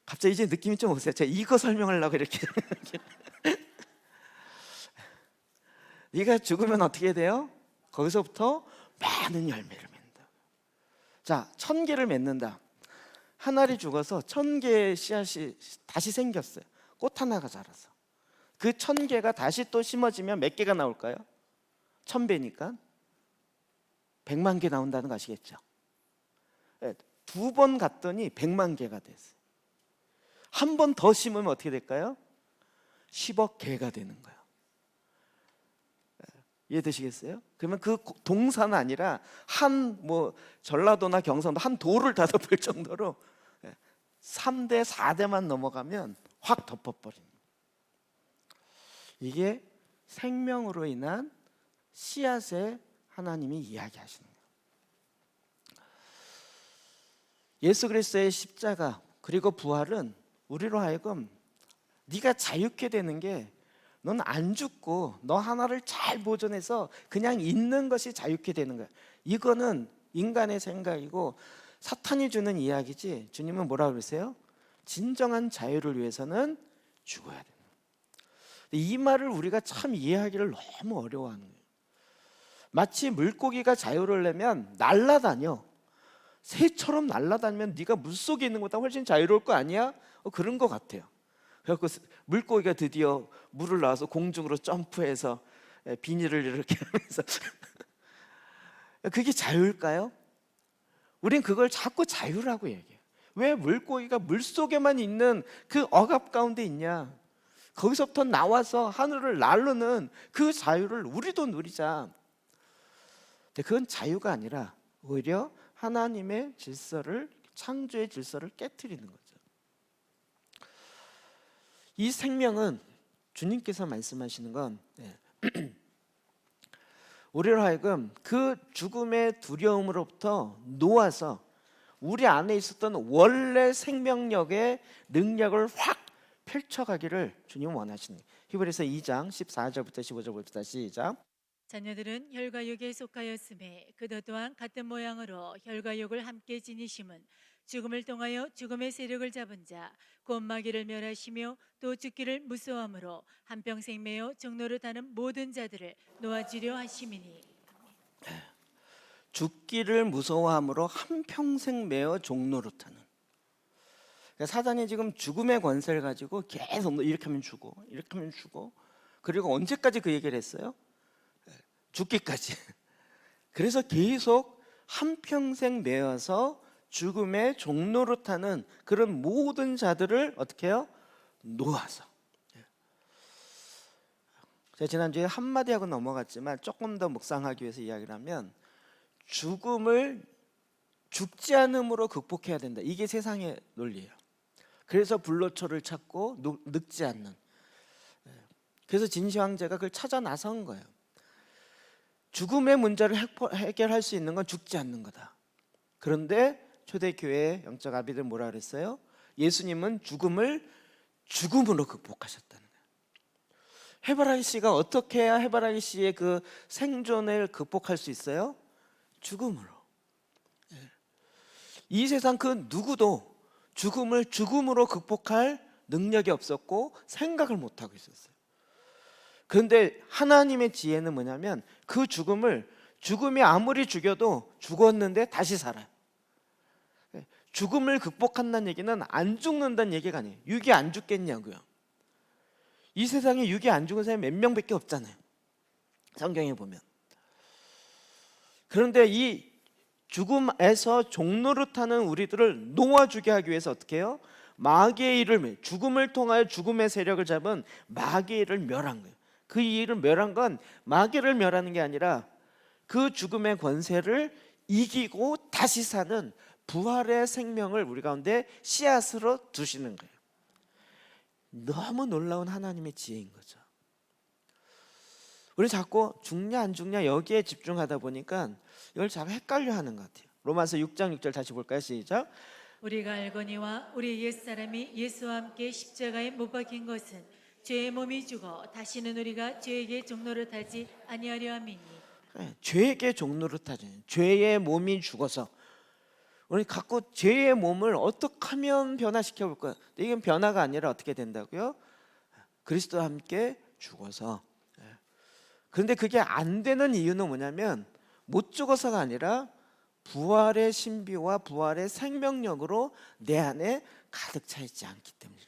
Speaker 1: 갑자기 이제 느낌이 좀 오세요? 제가 이거 설명하려고 이렇게 네가 죽으면 어떻게 돼요? 거기서부터 많은 열매를 맺는다. 자, 1000개를 맺는다. 한 알이 죽어서 1000개의 씨앗이 다시 생겼어요. 꽃 하나가 자라서. 그 1000개가 다시 또 심어지면 몇 개가 나올까요? 1000배니까 100만 개 나온다는 거 아시겠죠? 2번 갔더니 100만 개가 됐어요. 한 번 더 심으면 어떻게 될까요? 10억 개가 되는 거예요. 이해되시겠어요? 그러면 그 동사는 아니라 한 전라도나 경상도 한 도를 다 덮을 정도로 3대 4대만 넘어가면 확 덮어버립니다. 이게 생명으로 인한 씨앗에 하나님이 이야기하시는 거예요. 예수 그리스도의 십자가 그리고 부활은 우리로 하여금 네가 자유케 되는 게, 넌 안 죽고 너 하나를 잘 보존해서 그냥 있는 것이 자유케 되는 거야. 이거는 인간의 생각이고 사탄이 주는 이야기지, 주님은 뭐라고 그러세요? 진정한 자유를 위해서는 죽어야 된다. 이 말을 우리가 참 이해하기를 너무 어려워하는 거예요. 마치 물고기가 자유를 내면 날아다녀. 새처럼 날아다니면 네가 물속에 있는 것보다 훨씬 자유로울 거 아니야? 그런 것 같아요. 그래서 물고기가 드디어 물을 나와서 공중으로 점프해서 비닐을 이렇게 하면서 그게 자유일까요? 우린 그걸 자꾸 자유라고 얘기해요. 왜 물고기가 물속에만 있는 그 억압 가운데 있냐? 거기서부터 나와서 하늘을 나르는 그 자유를 우리도 누리자. 근데 그건 자유가 아니라 오히려 하나님의 질서를, 창조의 질서를 깨트리는 거죠. 이 생명은 주님께서 말씀하시는 건 우리로 하여금 그 죽음의 두려움으로부터 놓아서 우리 안에 있었던 원래 생명력의 능력을 확 펼쳐가기를 주님 원하시는 거예요. 히브리서 2장 14절부터 15절부터 시작.
Speaker 2: 자녀들은 혈과 육에 속하였음에 그도 또한 같은 모양으로 혈과 육을 함께 지니심은 죽음을 통하여 죽음의 세력을 잡은 자 곧 마귀를 멸하시며 또 죽기를 무서워함으로 한평생 매어 종노릇하는 모든 자들을 놓아주려 하심이니.
Speaker 1: 죽기를 무서워함으로 한평생 매어 종노릇하는. 그러니까 사단이 지금 죽음의 권세를 가지고 계속 너 이렇게 하면 죽어, 이렇게 하면 죽어. 그리고 언제까지 그 얘기를 했어요? 죽기까지. 그래서 계속 한평생 매어서 죽음의 종노릇하는 그런 모든 자들을 어떻게 해요? 놓아서. 제가 지난주에 한마디 하고 넘어갔지만 조금 더 묵상하기 위해서 이야기를 하면, 죽음을 죽지 않음으로 극복해야 된다. 이게 세상의 논리예요. 그래서 불로초를 찾고 늙지 않는. 그래서 진시황제가 그걸 찾아 나선 거예요. 죽음의 문제를 해결할 수 있는 건 죽지 않는 거다. 그런데 초대교회 영적 아비들 뭐라 그랬어요? 예수님은 죽음을 죽음으로 극복하셨다는 거예요. 해바라기 씨가 어떻게 해야 해바라기 씨의 그 생존을 극복할 수 있어요? 죽음으로. 이 세상 그 누구도 죽음을 죽음으로 극복할 능력이 없었고 생각을 못하고 있었어요. 그런데 하나님의 지혜는 뭐냐면 그 죽음이 아무리 죽여도 죽었는데 다시 살아요. 죽음을 극복한다는 얘기는 안 죽는다는 얘기가 아니에요. 육이 안 죽겠냐고요. 이 세상에 육이 안 죽은 사람이 몇 명밖에 없잖아요. 성경에 보면. 그런데 이 죽음에서 종노릇하는 우리들을 놓아주게 하기 위해서 어떻게 해요? 마귀의 일을, 죽음을 통하여 죽음의 세력을 잡은 마귀의 일을 멸한 거예요. 그 일을 멸한 건 마귀를 멸하는 게 아니라 그 죽음의 권세를 이기고 다시 사는 부활의 생명을 우리 가운데 씨앗으로 두시는 거예요. 너무 놀라운 하나님의 지혜인 거죠. 우리 자꾸 죽냐 안 죽냐 여기에 집중하다 보니까 이걸 참 헷갈려 하는 것 같아요. 로마서 6장 6절 다시 볼까요? 시작.
Speaker 2: 우리가 알거니와 우리 옛사람이 예수와 함께 십자가에 못 박힌 것은 죄의 몸이 죽어 다시는 우리가 죄에게 종노릇하지 아니하려 함이니.
Speaker 1: 죄에게 종노릇하지. 죄의 몸이 죽어서 우리 갖고 죄의 몸을 어떻게 하면 변화시켜 볼까요? 이건 변화가 아니라 어떻게 된다고요? 그리스도와 함께 죽어서. 그런데 그게 안 되는 이유는 뭐냐면 못 죽어서가 아니라 부활의 신비와 부활의 생명력으로 내 안에 가득 차 있지 않기 때문이에요.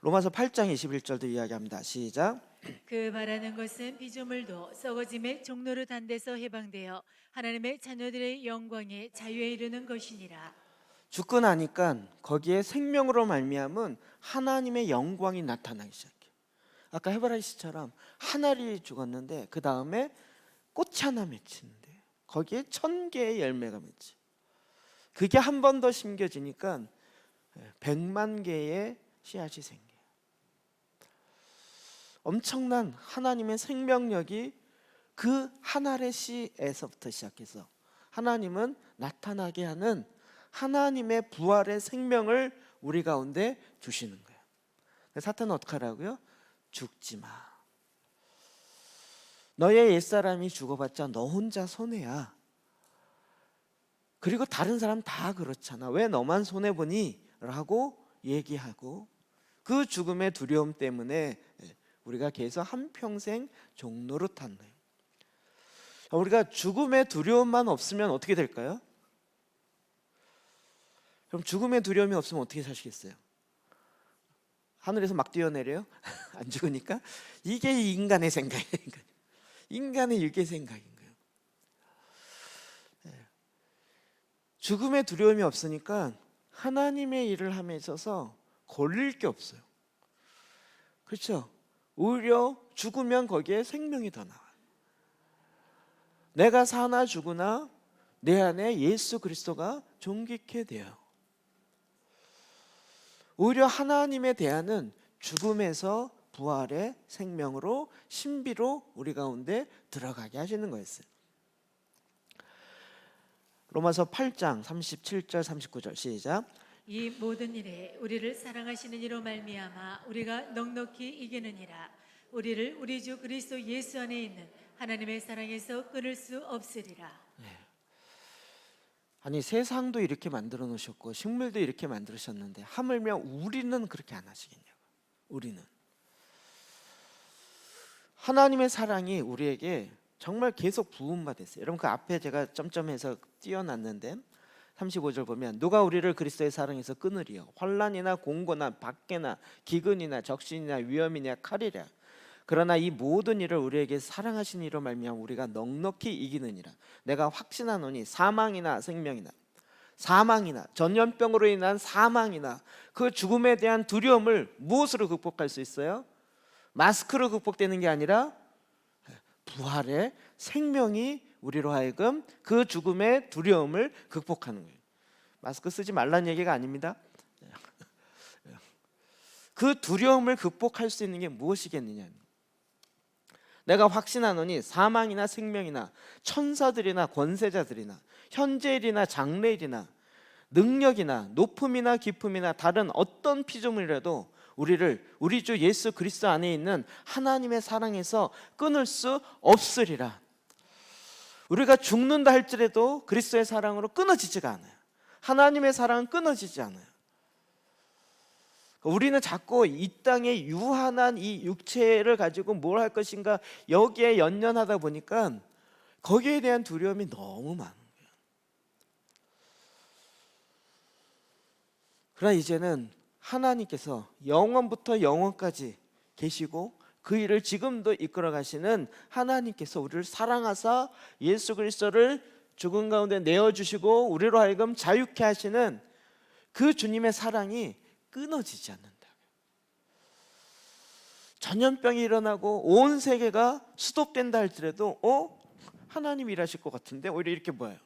Speaker 1: 로마서 8장 21절도 이야기합니다. 시작.
Speaker 2: 그 바라는 것은 피조물도 썩어짐의 종노릇한 데서 해방되어 하나님의 자녀들의 영광에 자유에 이르는 것이니라.
Speaker 1: 죽고 나니까 거기에 생명으로 말미암은 하나님의 영광이 나타나기 시작해요. 아까 헤브라이 씨처럼 한 알이 죽었는데 그 다음에 꽃이 하나 맺히는데 거기에 1000개의 열매가 맺지. 그게 한 번 더 심겨지니까 100만 개의 씨앗이 생겨요. 엄청난 하나님의 생명력이 그 한 알의 씨에서부터 시작해서 하나님은 나타나게 하는 하나님의 부활의 생명을 우리 가운데 주시는 거예요. 사탄은 어떻게 하라고요? 죽지 마. 너의 옛사람이 죽어봤자 너 혼자 손해야. 그리고 다른 사람 다 그렇잖아. 왜 너만 손해보니? 라고 얘기하고 그 죽음의 두려움 때문에 우리가 계속 한평생 종노릇한 거예요. 우리가 죽음의 두려움만 없으면 어떻게 될까요? 그럼 죽음의 두려움이 없으면 어떻게 사시겠어요? 하늘에서 막 뛰어내려요? 안 죽으니까? 이게 인간의 생각이에요. 인간의 육의 생각인 거예요. 죽음의 두려움이 없으니까 하나님의 일을 함에 있어서 걸릴 게 없어요. 그렇죠? 오히려 죽으면 거기에 생명이 더 나와요. 내가 사나 죽으나 내 안에 예수 그리스도가 존귀케 돼요. 오히려 하나님에 대하는 죽음에서 부활의 생명으로 신비로 우리 가운데 들어가게 하시는 거였어요. 로마서 8장 37절 39절 시작.
Speaker 2: 이 모든 일에 우리를 사랑하시는 이로 말미암아 우리가 넉넉히 이기느니라. 우리를 우리 주 그리스도 예수 안에 있는 하나님의 사랑에서 끊을 수 없으리라.
Speaker 1: 아니 세상도 이렇게 만들어 놓으셨고 식물도 이렇게 만드셨는데 하물며 우리는 그렇게 안 하시겠냐고. 우리는 하나님의 사랑이 우리에게 정말 계속 부음받았어요. 여러분 그 앞에 제가 점점해서 띄워놨는데 35절 보면 누가 우리를 그리스도의 사랑에서 끊으리요? 환난이나 공고나 박해나 기근이나 적신이나 위험이나 칼이랴. 그러나 이 모든 일을 우리에게 사랑하신 이로 말미암아 우리가 넉넉히 이기느니라. 내가 확신하노니 사망이나 생명이나 사망이나 전염병으로 인한 사망이나 그 죽음에 대한 두려움을 무엇으로 극복할 수 있어요? 마스크로 극복되는 게 아니라 부활의 생명이 우리로 하여금 그 죽음의 두려움을 극복하는 거예요. 마스크 쓰지 말라는 얘기가 아닙니다. 그 두려움을 극복할 수 있는 게 무엇이겠느냐? 내가 확신하노니 사망이나 생명이나 천사들이나 권세자들이나 현재일이나 장래일이나 능력이나 높음이나 깊음이나 다른 어떤 피조물이라도 우리를 우리 주 예수 그리스도 안에 있는 하나님의 사랑에서 끊을 수 없으리라. 우리가 죽는다 할지라도 그리스도의 사랑으로 끊어지지가 않아요. 하나님의 사랑은 끊어지지 않아요. 우리는 자꾸 이 땅에 유한한 이 육체를 가지고 뭘 할 것인가 여기에 연연하다 보니까 거기에 대한 두려움이 너무 많은 거예요. 그러나 이제는 하나님께서 영원부터 영원까지 계시고 그 일을 지금도 이끌어 가시는 하나님께서 우리를 사랑하사 예수 그리스도를 죽은 가운데 내어주시고 우리로 하여금 자유케 하시는 그 주님의 사랑이 끊어지지 않는다. 전염병이 일어나고 온 세계가 수독된다 할지라도 하나님 일하실 것 같은데 오히려 이렇게 보여요.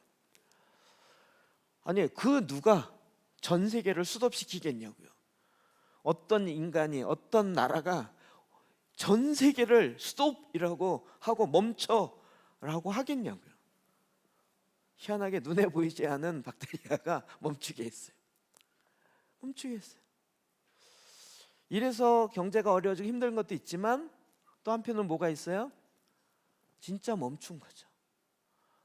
Speaker 1: 아니 그 누가 전 세계를 수독시키겠냐고요. 어떤 인간이 어떤 나라가 전 세계를 스톱이라고 하고 멈춰라고 하겠냐고요. 희한하게 눈에 보이지 않은 박테리아가 멈추게 했어요. 멈추게 했어요. 이래서 경제가 어려워지고 힘든 것도 있지만 또 한편으로 뭐가 있어요? 진짜 멈춘 거죠.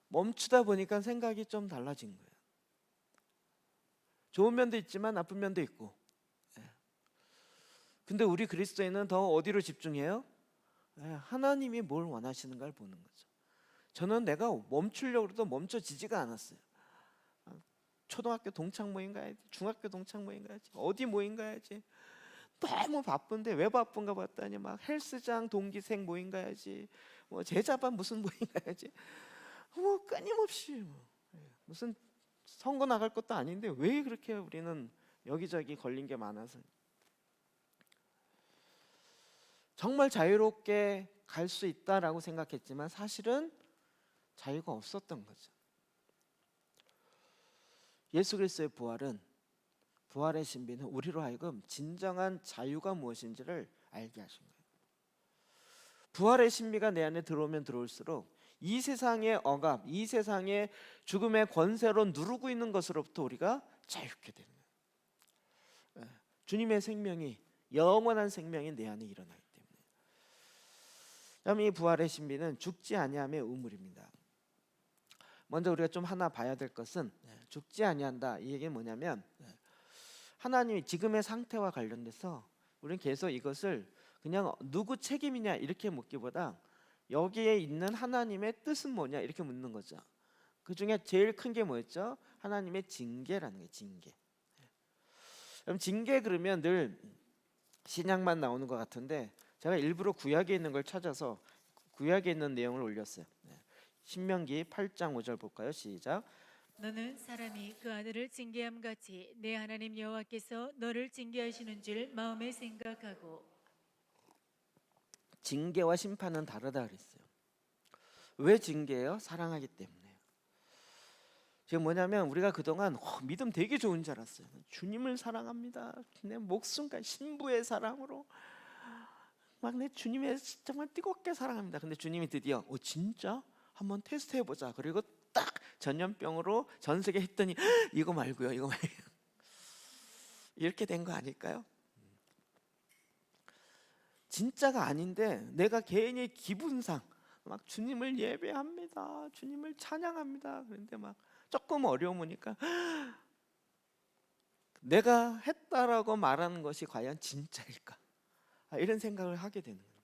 Speaker 1: 멈추다 보니까 생각이 좀 달라진 거예요. 좋은 면도 있지만 나쁜 면도 있고. 근데 우리 그리스도인은 더 어디로 집중해요? 하나님이 뭘 원하시는가를 보는 거죠. 저는 내가 멈추려고 해도 멈춰지지가 않았어요. 초등학교 동창 모임 가야지, 중학교 동창 모임 가야지, 어디 모임 가야지. 너무 바쁜데 왜 바쁜가 봤더니 막 헬스장 동기생 모임 가야지, 뭐 제자반 무슨 모임 가야지, 뭐 끊임없이 무슨 선거 나갈 것도 아닌데 왜 그렇게 우리는 여기저기 걸린 게 많아서. 정말 자유롭게 갈 수 있다라고 생각했지만 사실은 자유가 없었던 거죠. 예수 그리스도의 부활의 신비는 우리로 하여금 진정한 자유가 무엇인지를 알게 하신 거예요. 부활의 신비가 내 안에 들어오면 들어올수록 이 세상의 억압, 이 세상의 죽음의 권세로 누르고 있는 것으로부터 우리가 자유케 되는 거예요. 주님의 생명이, 영원한 생명이 내 안에 일어나기 때문에. 다음 이 부활의 신비는 죽지 아니함의 우물입니다. 먼저 우리가 좀 하나 봐야 될 것은 죽지 아니한다. 이 얘기는 뭐냐면 하나님이 지금의 상태와 관련돼서 우리는 계속 이것을 그냥 누구 책임이냐 이렇게 묻기보다 여기에 있는 하나님의 뜻은 뭐냐 이렇게 묻는 거죠. 그 중에 제일 큰 게 뭐였죠? 하나님의 징계라는 게 징계. 그럼 징계 그러면 늘 신약만 나오는 것 같은데 제가 일부러 구약에 있는 걸 찾아서 구약에 있는 내용을 올렸어요. 신명기 8장 5절 볼까요? 시작.
Speaker 2: 너는 사람이 그 아들을 징계함 같이 내 하나님 여호와께서 너를 징계하시는 줄 마음에 생각하고.
Speaker 1: 징계와 심판은 다르다 그랬어요. 왜 징계예요? 사랑하기 때문에. 지금 뭐냐면 우리가 그동안 믿음 되게 좋은 줄 알았어요. 주님을 사랑합니다. 내 목숨까지 신부의 사랑으로 막 내 주님의 정말 뜨겁게 사랑합니다. 근데 주님이 드디어 진짜? 한번 테스트 해보자. 그리고 딱 전염병으로 전 세계 했더니 이거 말고요. 이거 말고요. 이렇게 된 거 아닐까요? 진짜가 아닌데 내가 괜히 기분상 막 주님을 예배합니다. 주님을 찬양합니다. 그런데 막 조금 어려움 오니까 내가 했다라고 말하는 것이 과연 진짜일까? 이런 생각을 하게 되는 거예요.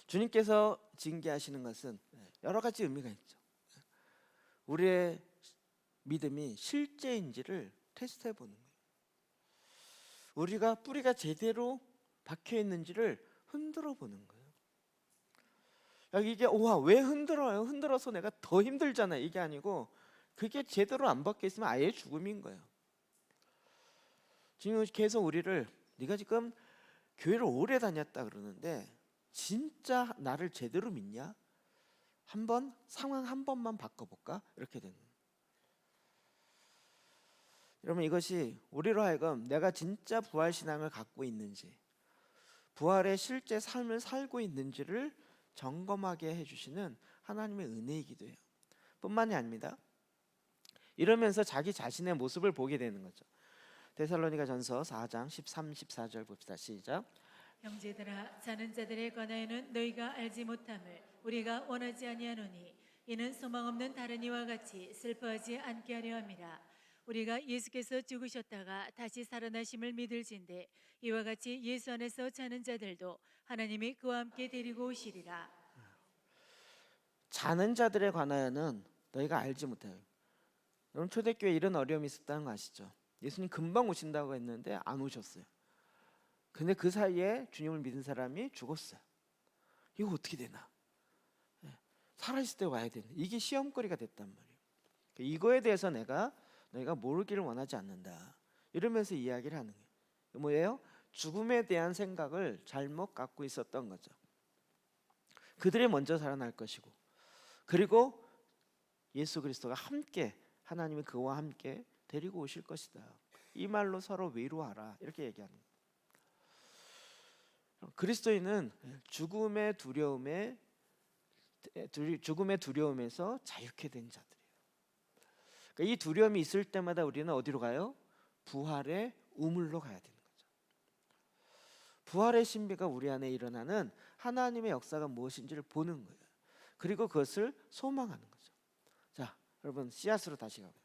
Speaker 1: 주님께서 징계하시는 것은 여러 가지 의미가 있죠. 우리의 믿음이 실제인지를 테스트해 보는 거예요. 우리가 뿌리가 제대로 박혀 있는지를 흔들어 보는 거예요. 이게 왜 흔들어요? 흔들어서 내가 더 힘들잖아요. 이게 아니고 그게 제대로 안 박혀 있으면 아예 죽음인 거예요. 지금 계속 우리를 네가 지금 교회를 오래 다녔다 그러는데 진짜 나를 제대로 믿냐? 한번 상황 한 번만 바꿔볼까? 이렇게 되는 거예요. 여러분 이것이 우리로 하여금 내가 진짜 부활신앙을 갖고 있는지 부활의 실제 삶을 살고 있는지를 점검하게 해주시는 하나님의 은혜이기도 해요. 뿐만이 아닙니다. 이러면서 자기 자신의 모습을 보게 되는 거죠. 데살로니가전서 4장 13, 14절 봅시다. 시작.
Speaker 2: 형제들아, 자는 자들에 관하여는 너희가 알지 못함을 우리가 원하지 아니하노니 이는 소망 없는 다른 이와 같이 슬퍼하지 않게 하려 함이라. 우리가 예수께서 죽으셨다가 다시 살아나심을 믿을진대 이와 같이 예수 안에서 자는 자들도 하나님이 그와 함께 데리고 오시리라.
Speaker 1: 자는 자들에 관하여는 너희가 알지 못해요. 여러분, 초대교회에 이런 어려움이 있었다는 거 아시죠? 예수님 금방 오신다고 했는데 안 오셨어요. 근데 그 사이에 주님을 믿은 사람이 죽었어요. 이거 어떻게 되나? 살아있을 때 와야 되는, 이게 시험거리가 됐단 말이에요. 이거에 대해서 너희가 모르기를 원하지 않는다, 이러면서 이야기를 하는 거예요. 뭐예요? 죽음에 대한 생각을 잘못 갖고 있었던 거죠. 그들이 먼저 살아날 것이고, 그리고 예수 그리스도가 함께, 하나님이 그와 함께 데리고 오실 것이다. 이 말로 서로 위로하라, 이렇게 얘기하는 거예요. 그리스도인은 죽음의 두려움에서 자유케 된 자들이에요. 그러니까 이 두려움이 있을 때마다 우리는 어디로 가요? 부활의 우물로 가야 되는 거죠. 부활의 신비가 우리 안에 일어나는 하나님의 역사가 무엇인지를 보는 거예요. 그리고 그것을 소망하는 거죠. 자, 여러분, 씨앗으로 다시 가고요.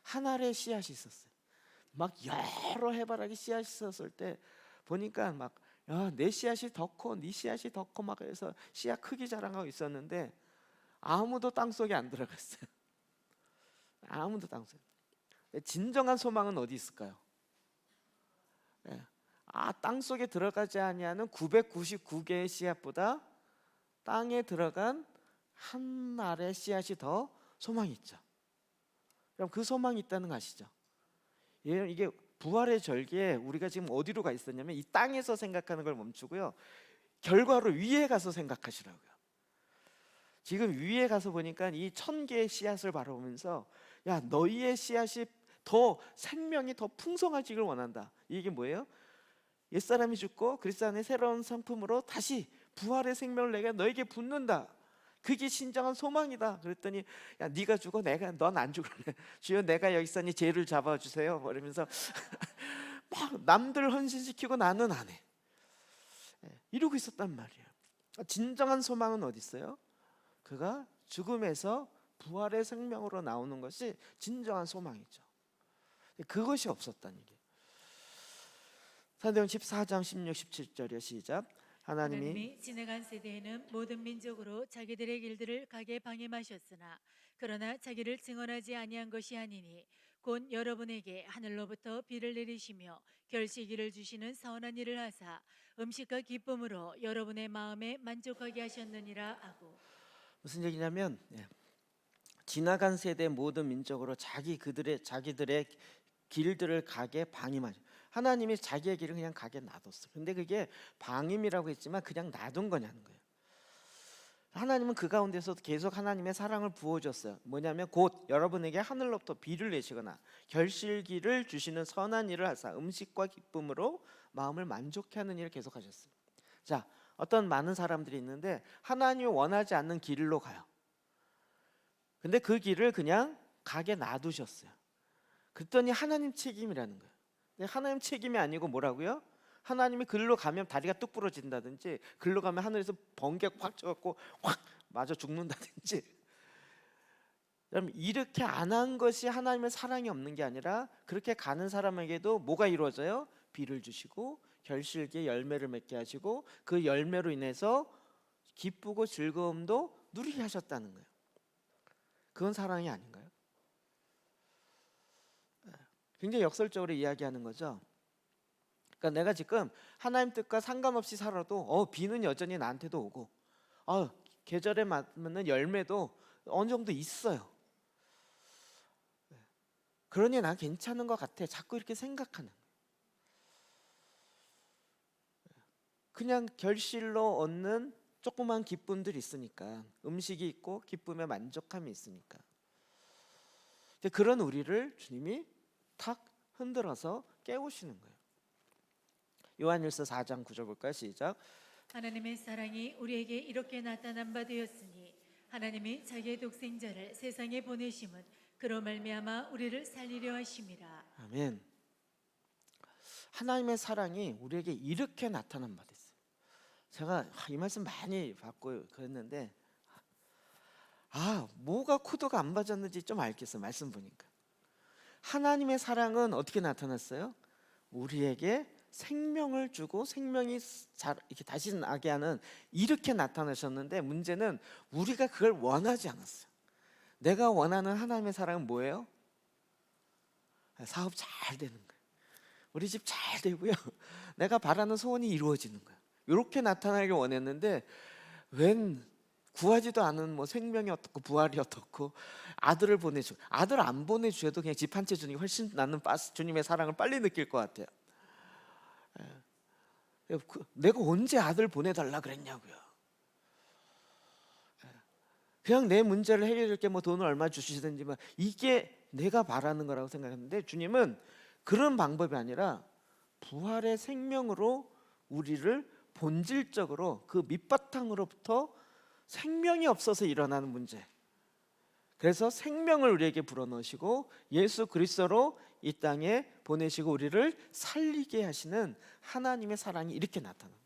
Speaker 1: 한 알의 씨앗이 있었어요. 막 여러 해바라기 씨앗이 있었을 때 보니까 막, 야, 내 씨앗이 더 커, 네 씨앗이 더 커, 막 해서 씨앗 크기 자랑하고 있었는데 아무도 땅속에 안 들어갔어요. 아무도 땅속에. 진정한 소망은 어디 있을까요? 땅속에 들어가지 아니하는 999개의 씨앗보다 땅에 들어간 한 알의 씨앗이 더 소망이 있죠. 그럼 그 소망이 있다는 거 아시죠? 이게 부활의 절기에 우리가 지금 어디로 가 있었냐면 이 땅에서 생각하는 걸 멈추고요, 결과로 위에 가서 생각하시라고요. 지금 위에 가서 보니까 이 1000개의 씨앗을 바라보면서, 야, 너희의 씨앗이 더 생명이 더 풍성해지길 원한다. 이게 뭐예요? 옛사람이 죽고 그리스도 안에 새로운 상품으로 다시 부활의 생명을 내가 너에게 붓는다. 그게 진정한 소망이다. 그랬더니, 야, 네가 죽어, 넌 안 죽을래. 주여, 내가 여기 있으니 죄를 잡아주세요. 이러면서 막 남들 헌신시키고 나는 안 해. 이러고 있었단 말이에요. 진정한 소망은 어디 있어요? 그가 죽음에서 부활의 생명으로 나오는 것이 진정한 소망이죠. 그것이 없었다는 얘기예요. 사도행 14장 16, 17절에 시작.
Speaker 2: 하나님이 지나간 세대에는 모든 민족으로 자기들의 길들을 가게 방임하셨으나 그러나 자기를 증언하지 아니한 것이 아니니 곧 여러분에게 하늘로부터 비를 내리시며 결실기를 주시는 선한 일을 하사 음식과 기쁨으로 여러분의 마음에 만족하게 하셨느니라 하고.
Speaker 1: 무슨 얘기냐면, 지나간 세대 모든 민족으로 자기들의 길들을 가게 방임하죠. 하나님이 자기의 길을 그냥 가게 놔뒀어요. 근데 그게 방임이라고 했지만 그냥 놔둔 거냐는 거예요. 하나님은 그 가운데서 계속 하나님의 사랑을 부어줬어요. 뭐냐면 곧 여러분에게 하늘로부터 비를 내시거나 결실기를 주시는 선한 일을 하사 음식과 기쁨으로 마음을 만족해 하는 일을 계속 하셨어요. 자, 어떤 많은 사람들이 있는데 하나님이 원하지 않는 길로 가요. 근데 그 길을 그냥 가게 놔두셨어요. 그랬더니 하나님 책임이라는 거예요. 근데 하나님 책임이 아니고 뭐라고요? 하나님이 글로 가면 다리가 뚝 부러진다든지, 글로 가면 하늘에서 번개 확 쳐갖고 확 맞아 죽는다든지. 그럼 이렇게 안 한 것이 하나님의 사랑이 없는 게 아니라, 그렇게 가는 사람에게도 뭐가 이루어져요? 비를 주시고 결실기에 열매를 맺게 하시고 그 열매로 인해서 기쁘고 즐거움도 누리게 하셨다는 거예요. 그건 사랑이 아닌가요? 굉장히 역설적으로 이야기하는 거죠. 그러니까 내가 지금 하나님 뜻과 상관없이 살아도 비는 여전히 나한테도 오고, 계절에 맞는 열매도 어느 정도 있어요. 그러니 난 괜찮은 것 같아. 자꾸 이렇게 생각하는, 그냥 결실로 얻는 조그만 기쁨들이 있으니까, 음식이 있고 기쁨의 만족함이 있으니까. 근데 그런 우리를 주님이 탁 흔들어서 깨우시는 거예요. 요한일서 4장 9절 볼까요? 시작.
Speaker 2: 하나님의 사랑이 우리에게 이렇게 나타난 바 되었으니 하나님이 자기의 독생자를 세상에 보내심은 그로 말미암아 우리를 살리려 하심이라.
Speaker 1: 아멘. 하나님의 사랑이 우리에게 이렇게 나타난 바 됐어요. 제가 이 말씀 많이 받고 그랬는데 뭐가 코드가 안 맞았는지 좀 알겠어요. 말씀 보니까 하나님의 사랑은 어떻게 나타났어요? 우리에게 생명을 주고 생명이 이렇게 다시 나게 하는 이렇게 나타나셨는데 문제는 우리가 그걸 원하지 않았어요. 내가 원하는 하나님의 사랑은 뭐예요? 사업 잘 되는 거예요. 우리 집 잘 되고요. 내가 바라는 소원이 이루어지는 거예요. 이렇게 나타나길 원했는데 웬 구하지도 않은 뭐 생명이 어떻고 부활이 어떻고 아들을 보내주 아들 안 보내주셔도 그냥 집 한 채 주는 게 훨씬 나는 주님의 사랑을 빨리 느낄 것 같아요. 내가 언제 아들 보내달라 그랬냐고요. 그냥 내 문제를 해결할 게 뭐 돈을 얼마 주시든지 뭐 이게 내가 바라는 거라고 생각했는데 주님은 그런 방법이 아니라 부활의 생명으로 우리를 본질적으로 그 밑바탕으로부터 생명이 없어서 일어나는 문제, 그래서 생명을 우리에게 불어넣으시고 예수 그리스도로 이 땅에 보내시고 우리를 살리게 하시는 하나님의 사랑이 이렇게 나타납니다.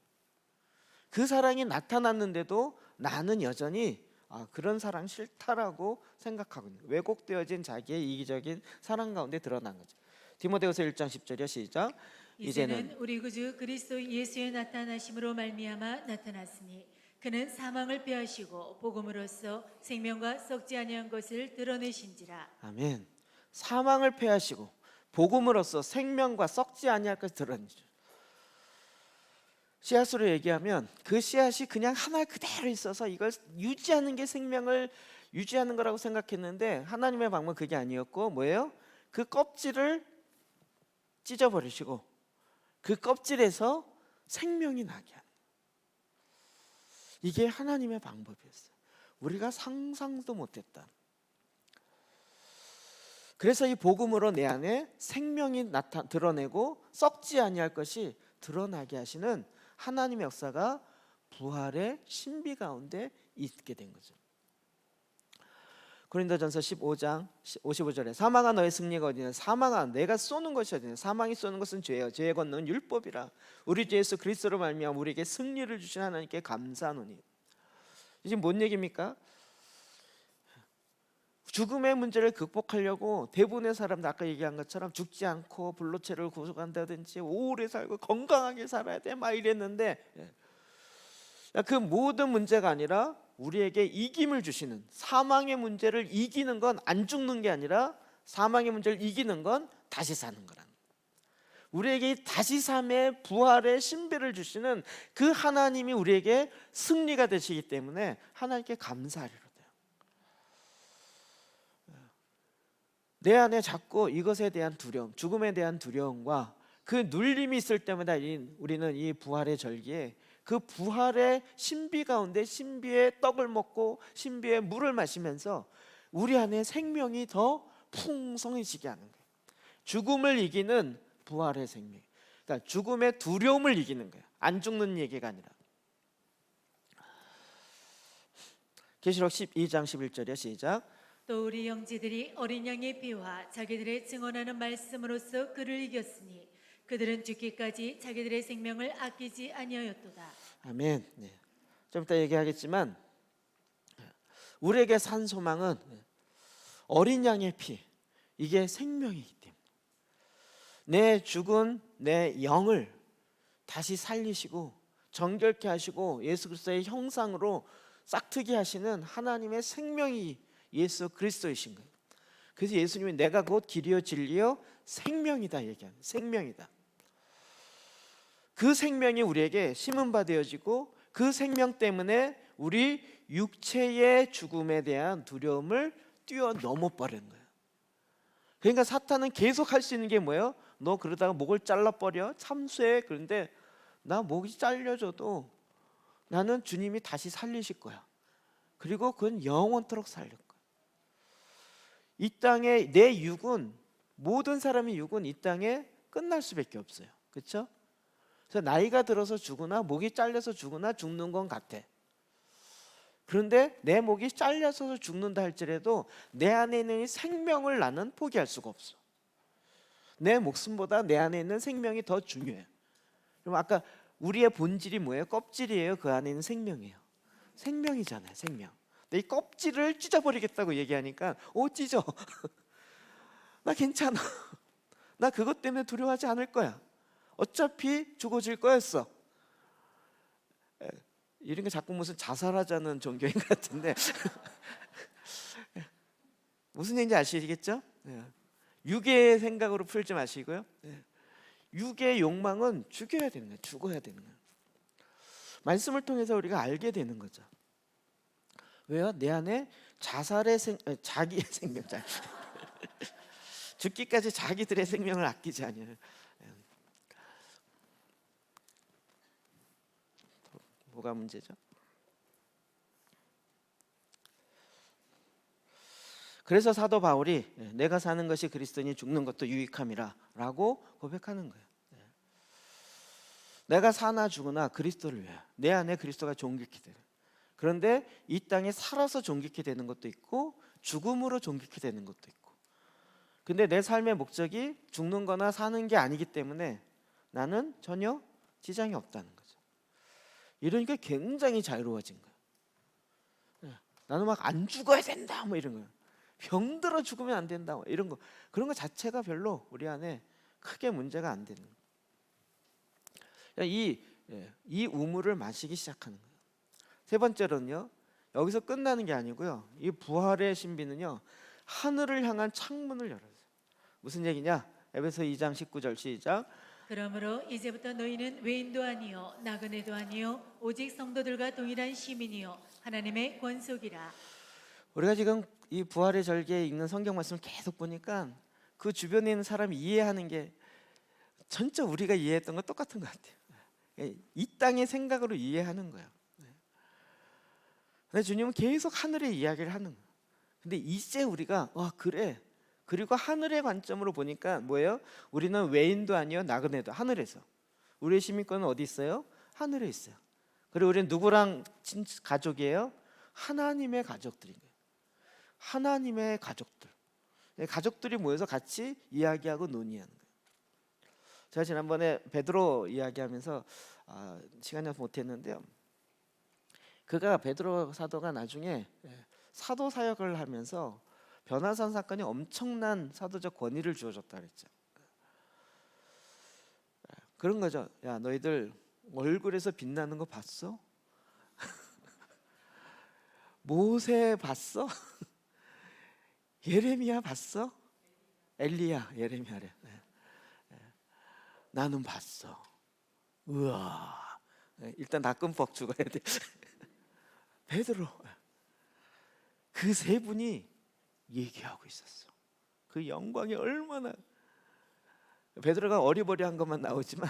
Speaker 1: 그 사랑이 나타났는데도 나는 여전히 그런 사랑 싫다라고 생각하고 있는 거예요. 왜곡되어진 자기의 이기적인 사랑 가운데 드러난 거죠. 디모데후서 1장 10절이요. 시작.
Speaker 2: 이제는 우리 구주 그리스도 예수의 나타나심으로 말미암아 나타났으니 그는 사망을 빼하시고 복음으로써 생명과 썩지 아니한 것을 드러내신지라.
Speaker 1: 아멘. 사망을 패하시고 복음으로써 생명과 썩지 아니할 것을 드러내죠. 씨앗으로 얘기하면 그 씨앗이 그냥 하나 그대로 있어서 이걸 유지하는 게 생명을 유지하는 거라고 생각했는데 하나님의 방법은 그게 아니었고 뭐예요? 그 껍질을 찢어버리시고 그 껍질에서 생명이 나게 하는, 이게 하나님의 방법이었어요. 우리가 상상도 못했다. 그래서 이 복음으로 내 안에 생명이 드러내고 썩지 아니할 것이 드러나게 하시는 하나님의 역사가 부활의 신비 가운데 있게 된 거죠. 고린도전서 15장 55절에 사망아 너의 승리가 어디냐, 사망아 내가 쏘는 것이 어디냐, 사망이 쏘는 것은 죄요 죄의 권능은 율법이라 우리 주 예수 그리스도로 말미암아 우리에게 승리를 주신 하나님께 감사하노니. 이게 뭔 얘기입니까? 죽음의 문제를 극복하려고 대부분의 사람들 아까 얘기한 것처럼 죽지 않고 불로체를 구속한다든지 오래 살고 건강하게 살아야 돼 막 이랬는데 그 모든 문제가 아니라 우리에게 이김을 주시는, 사망의 문제를 이기는 건 안 죽는 게 아니라 사망의 문제를 이기는 건 다시 사는 거라는, 우리에게 다시 삶의 부활의 신비를 주시는 그 하나님이 우리에게 승리가 되시기 때문에 하나님께 감사하리로 돼요. 내 안에 자꾸 이것에 대한 두려움, 죽음에 대한 두려움과 그 눌림이 있을 때마다 우리는 이 부활의 절기에 그 부활의 신비 가운데 신비의 떡을 먹고 신비의 물을 마시면서 우리 안에 생명이 더 풍성해지게 하는 거예요. 죽음을 이기는 부활의 생명, 그러니까 죽음의 두려움을 이기는 거예요. 안 죽는 얘기가 아니라. 계시록 12장 11절이요. 시작.
Speaker 2: 또 우리 형제들이 어린 양의 피와 자기들의 증언하는 말씀으로써 그를 이겼으니 그들은 죽기까지 자기들의 생명을 아끼지 아니하였도다. 아멘.
Speaker 1: 네. 좀 이따 얘기하겠지만 우리에게 산 소망은 어린 양의 피, 이게 생명이기 때문에 내 죽은 내 영을 다시 살리시고 정결케 하시고 예수 그리스도의 형상으로 싹트게 하시는 하나님의 생명이 예수 그리스도이신 거예요. 그래서 예수님이 내가 곧 길이요 진리요 생명이다 얘기하는, 생명이다. 그 생명이 우리에게 심은 바 되어지고 그 생명 때문에 우리 육체의 죽음에 대한 두려움을 뛰어넘어 버리는 거예요. 그러니까 사탄은 계속 할 수 있는 게 뭐예요? 너 그러다가 목을 잘라버려 참수해. 그런데 나 목이 잘려져도 나는 주님이 다시 살리실 거야. 그리고 그건 영원토록 살릴 거야. 이 땅에 내 육은, 모든 사람의 육은 이 땅에 끝날 수밖에 없어요. 그렇죠? 그래서 나이가 들어서 죽거나 목이 잘려서 죽거나 죽는 건 같아. 그런데 내 목이 잘려서 죽는다 할지라도 내 안에 있는 이 생명을 나는 포기할 수가 없어. 내 목숨보다 내 안에 있는 생명이 더 중요해. 그럼 아까 우리의 본질이 뭐예요? 껍질이에요? 그 안에 있는 생명이에요? 생명이잖아요. 생명. 근데 이 껍질을 찢어버리겠다고 얘기하니까 찢어. 나 괜찮아. 나 그것 때문에 두려워하지 않을 거야. 어차피 죽어질 거였어. 이런 게 자꾸 무슨 자살하자는 종교인 것 같은데 무슨 얘기인지 아시겠죠? 육의 생각으로 풀지 마시고요. 육의 욕망은 죽여야 되는 거예요. 죽어야 되는 거예요. 말씀을 통해서 우리가 알게 되는 거죠. 왜요? 내 안에 자기의 생명, 죽기까지 자기들의 생명을 아끼지 아니에요. 뭐가 문제죠? 그래서 사도 바울이 내가 사는 것이 그리스도니 죽는 것도 유익함이라 라고 고백하는 거예요. 내가 사나 죽으나 그리스도를 위해 내 안에 그리스도가 존귀케 돼요. 그런데 이 땅에 살아서 존귀케 되는 것도 있고 죽음으로 존귀케 되는 것도 있고, 근데 내 삶의 목적이 죽는 거나 사는 게 아니기 때문에 나는 전혀 지장이 없다는 거죠. 이러니까 굉장히 자유로워진 거예요. 나는 막 안 죽어야 된다 뭐 이런 거예요. 병들어 죽으면 안 된다 뭐 이런 거, 그런 거 자체가 별로 우리 안에 크게 문제가 안 되는 거예요. 이 우물을 마시기 시작하는 거예요. 세 번째로는요, 여기서 끝나는 게 아니고요, 이 부활의 신비는요 하늘을 향한 창문을 열어요. 무슨 얘기냐? 에베소 2장 19절 시작.
Speaker 2: 그러므로 이제부터 너희는 외인도 아니요 나그네도 아니요 오직 성도들과 동일한 시민이요 하나님의 권속이라.
Speaker 1: 우리가 지금 이 부활의 절기에 읽는 성경 말씀을 계속 보니까 그 주변에 있는 사람이 이해하는 게 전체 우리가 이해했던 거 똑같은 것 같아요. 이 땅의 생각으로 이해하는 거예요. 근데 주님은 계속 하늘의 이야기를 하는 거예요. 근데 이제 우리가 그래, 그리고 하늘의 관점으로 보니까 뭐예요? 우리는 외인도 아니요 나그네도, 하늘에서. 우리의 시민권은 어디 있어요? 하늘에 있어요. 그리고 우리는 누구랑 가족이에요? 하나님의 가족들인 거예요. 하나님의 가족들. 가족들이 모여서 같이 이야기하고 논의하는 거예요. 제가 지난번에 베드로 이야기하면서 시간이 없어서 못했는데요, 베드로 사도가 나중에 사도 사역을 하면서 변화산 사건이 엄청난 사도적 권위를 주어졌다 그랬죠. 그런 거죠. 야, 너희들 얼굴에서 빛나는 거 봤어? 모세 봤어? 예레미야 봤어? 엘리야, 예레미야래. 나는 봤어. 우와. 일단 낙금벅 죽어야 돼. 베드로. 그 세 분이 얘기하고 있었어. 그 영광이 얼마나. 베드로가 어리버리한 것만 나오지만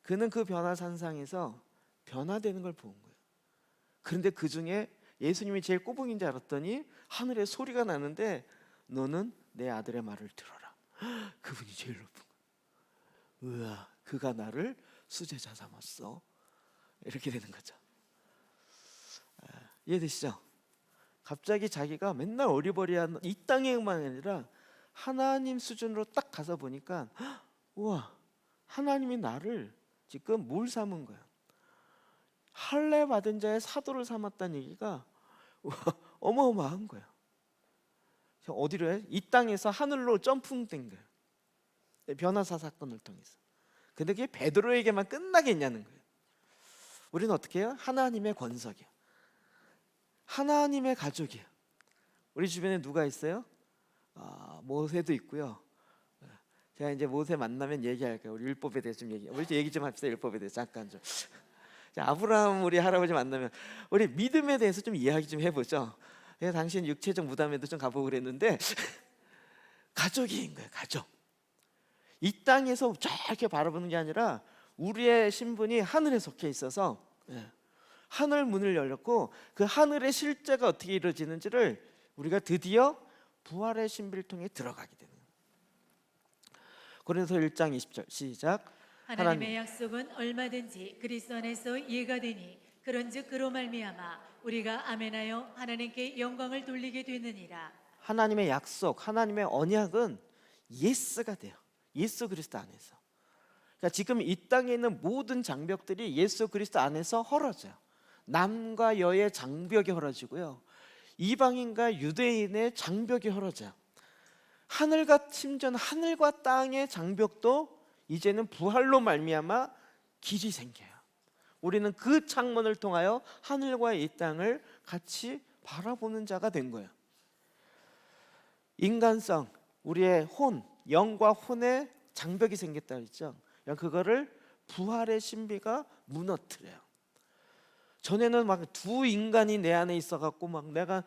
Speaker 1: 그는 그 변화산상에서 변화되는 걸 본 거예요. 그런데 그 중에 예수님이 제일 꼬붕인 줄 알았더니 하늘에 소리가 나는데 너는 내 아들의 말을 들어라. 그분이 제일 높은 거예요. 우와, 그가 나를 수제자 삼았어. 이렇게 되는 거죠. 이해되시죠? 갑자기 자기가 맨날 어리버리한 이 땅에만 아니라 하나님 수준으로 딱 가서 보니까 우와, 하나님이 나를 지금 뭘 삼은 거야? 할례 받은 자의 사도를 삼았다는 얘기가 어마어마한 거예요. 어디로 해? 이 땅에서 하늘로 점프된 거예요. 변화사 사건을 통해서. 근데 그게 베드로에게만 끝나겠냐는 거예요. 우리는 어떻게 해요? 하나님의 권석이에요. 하나님의 가족이에요. 우리 주변에 누가 있어요? 모세도 있고요. 제가 이제 모세 만나면 얘기할게요. 우리 율법에 대해서 좀 우리 얘기 좀 합시다. 율법에 대해서 잠깐 좀. 자, 아브라함 우리 할아버지 만나면 우리 믿음에 대해서 좀 이야기 좀 해보죠. 내가 당신 육체적 무담에도 좀 가보고 그랬는데 가족인 거예요. 가족. 이 땅에서 저렇게 바라보는 게 아니라 우리의 신분이 하늘에 속해 있어서 하늘 문을 열렸고 그 하늘의 실제가 어떻게 이루어지는지를 우리가 드디어 부활의 신비를 통해 들어가게 되는 거예요. 고린도서 1장 20절 시작.
Speaker 2: 하나님의 약속은 얼마든지 그리스도 안에서 이해가 되니 그런즉 그로 말미암아 우리가 아멘하여 하나님께 영광을 돌리게 되느니라.
Speaker 1: 하나님의 약속, 하나님의 언약은 예스가 돼요. 예수 그리스도 안에서. 그러니까 지금 이 땅에 있는 모든 장벽들이 예수 그리스도 안에서 헐어져요. 남과 여의 장벽이 헐어지고요, 이방인과 유대인의 장벽이 헐어져요. 하늘과 심지어는 하늘과 땅의 장벽도 이제는 부활로 말미암아 길이 생겨요. 우리는 그 창문을 통하여 하늘과 이 땅을 같이 바라보는 자가 된 거예요. 인간성, 우리의 혼, 영과 혼의 장벽이 생겼다 그랬죠. 그거를 부활의 신비가 무너뜨려요. 전에는 막 두 인간이 내 안에 있어갖고 막 내가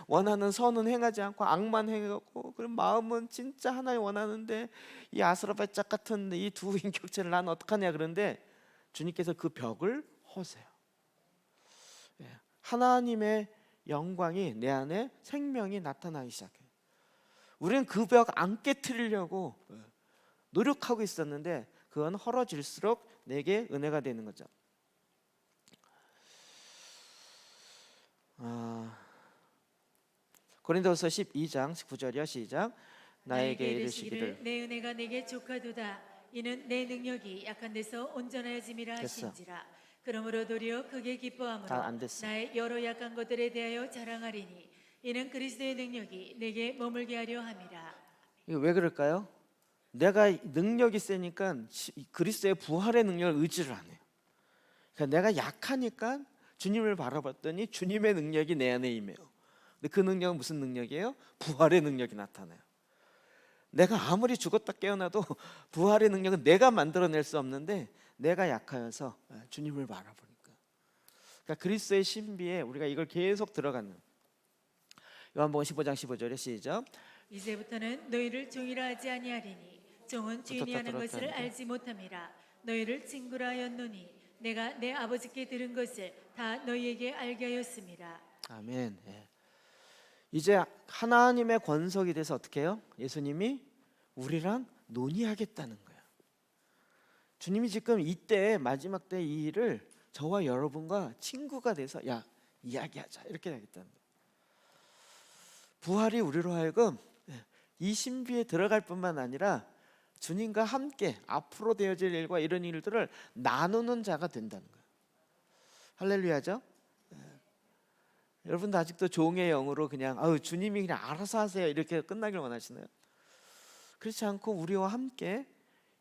Speaker 1: 원하는 선은 행하지 않고 악만 행해갖고, 그럼 마음은 진짜 하나님 원하는데 이 아스라발짝 같은 이 두 인격체를 난 어떡하냐. 그런데 주님께서 그 벽을 허세요. 하나님의 영광이 내 안에 생명이 나타나기 시작해요. 우리는 그 벽 안 깨트리려고 노력하고 있었는데 그건 헐어질수록 내게 은혜가 되는 거죠. 고린도서 12장 19절이요. 시작. 나에게 이르시기를
Speaker 2: 내 은혜가 내게 족하도다. 이는 내 능력이 약한 데서 온전하여짐이라
Speaker 1: 됐어.
Speaker 2: 하신지라. 그러므로 도리어 크게 기뻐함으로
Speaker 1: 다 안 됐어.
Speaker 2: 나의 여러 약한 것들에 대하여 자랑하리니 이는 그리스도의 능력이 내게 머물게 하려 함이라.
Speaker 1: 이거 왜 그럴까요? 내가 능력이 세니까 그리스도의 부활의 능력을 의지를 안 해요. 그러니까 내가 약하니까 주님을 바라봤더니 주님의 능력이 내 안에 임해요. 근데 그 능력은 무슨 능력이에요? 부활의 능력이 나타나요. 내가 아무리 죽었다 깨어나도 부활의 능력은 내가 만들어낼 수 없는데 내가 약하여서 주님을 바라보니까. 그러니까 그리스도의 신비에 우리가 이걸 계속 들어가는. 요한복음 15장 15절에 시작.
Speaker 2: 이제부터는 너희를 종이라 하지 아니하리니 종은 주인이 하는 것을 알지 못함이라. 너희를 친구라 하였노니 내가 내 아버지께 들은 것을 다 너희에게 알게 하였음이라.
Speaker 1: 아멘. 이제 하나님의 권속이 돼서 어떻게 해요? 예수님이 우리랑 논의하겠다는 거예요. 주님이 지금 이때 마지막 때 이 일을 저와 여러분과 친구가 돼서 야 이야기하자 이렇게 하겠다는 거예요. 부활이 우리로 하여금 이 신비에 들어갈 뿐만 아니라 주님과 함께 앞으로 되어질 일과 이런 일들을 나누는 자가 된다는 거예요. 할렐루야죠? 여러분도 아직도 종의 영으로 그냥 주님이 그냥 알아서 하세요 이렇게 끝나길 원하시나요? 그렇지 않고 우리와 함께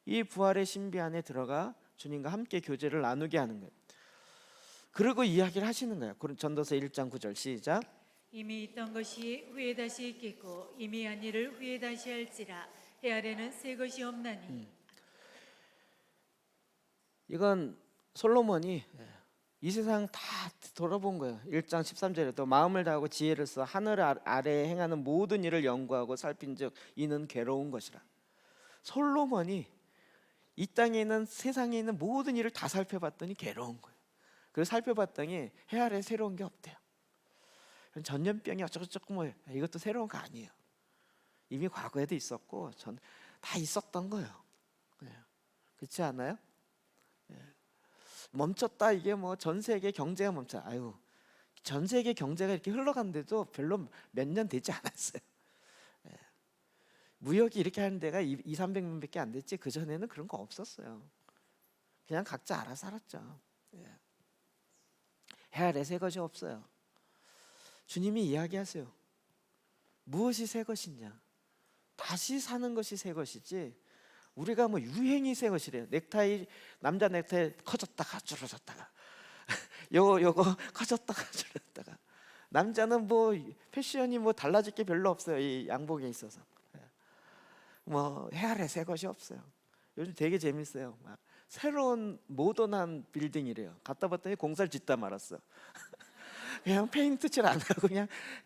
Speaker 1: 이 부활의 신비 안에 들어가 주님과 함께 교제를 나누게 하는 거예요. 그리고 이야기를 하시는 거예요. 전도서 1장 9절 시작.
Speaker 2: 이미 있던 것이 후에 다시 있겠고 이미 한 일을 후에 다시 할지라. 해 아래는 새 것이 없나니.
Speaker 1: 이건 솔로몬이 이 세상 다 돌아본 거예요. 1장 13절에 또 마음을 다하고 지혜를 써 하늘 아래에 행하는 모든 일을 연구하고 살핀즉 이는 괴로운 것이라. 솔로몬이 이 땅에 있는 세상에 있는 모든 일을 다 살펴봤더니 괴로운 거예요. 그래서 살펴봤더니 해 아래 새로운 게 없대요. 전염병이 어쩌고저쩌고 뭐 이것도 새로운 거 아니에요. 이미 과거에도 있었고 다 있었던 거예요. 그렇지 않아요? 멈췄다 이게 뭐 전 세계 경제가 멈춰. 전 세계 경제가 이렇게 흘러간데도 별로 몇 년 되지 않았어요. 무역이 이렇게 하는 데가 200~300명밖에 안 됐지 그 전에는 그런 거 없었어요. 그냥 각자 알아서 살았죠. 해 아래 새 것이 없어요. 주님이 이야기하세요. 무엇이 새 것이냐? 다시 사는 것이 새 것이지 우리가 뭐 유행이 새 것이래요. 넥타이, 남자 넥타이 커졌다가 줄어졌다가 요거 커졌다가 줄어졌다가. 남자는 뭐 패션이 뭐 달라질 게 별로 없어요. 이 양복에 있어서 뭐 해 아래 새 것이 없어요. 요즘 되게 재밌어요. 막 새로운 모던한 빌딩이래요. 갔다 봤더니 공사를 짓다 말았어. 그냥 페인트 칠 안 하고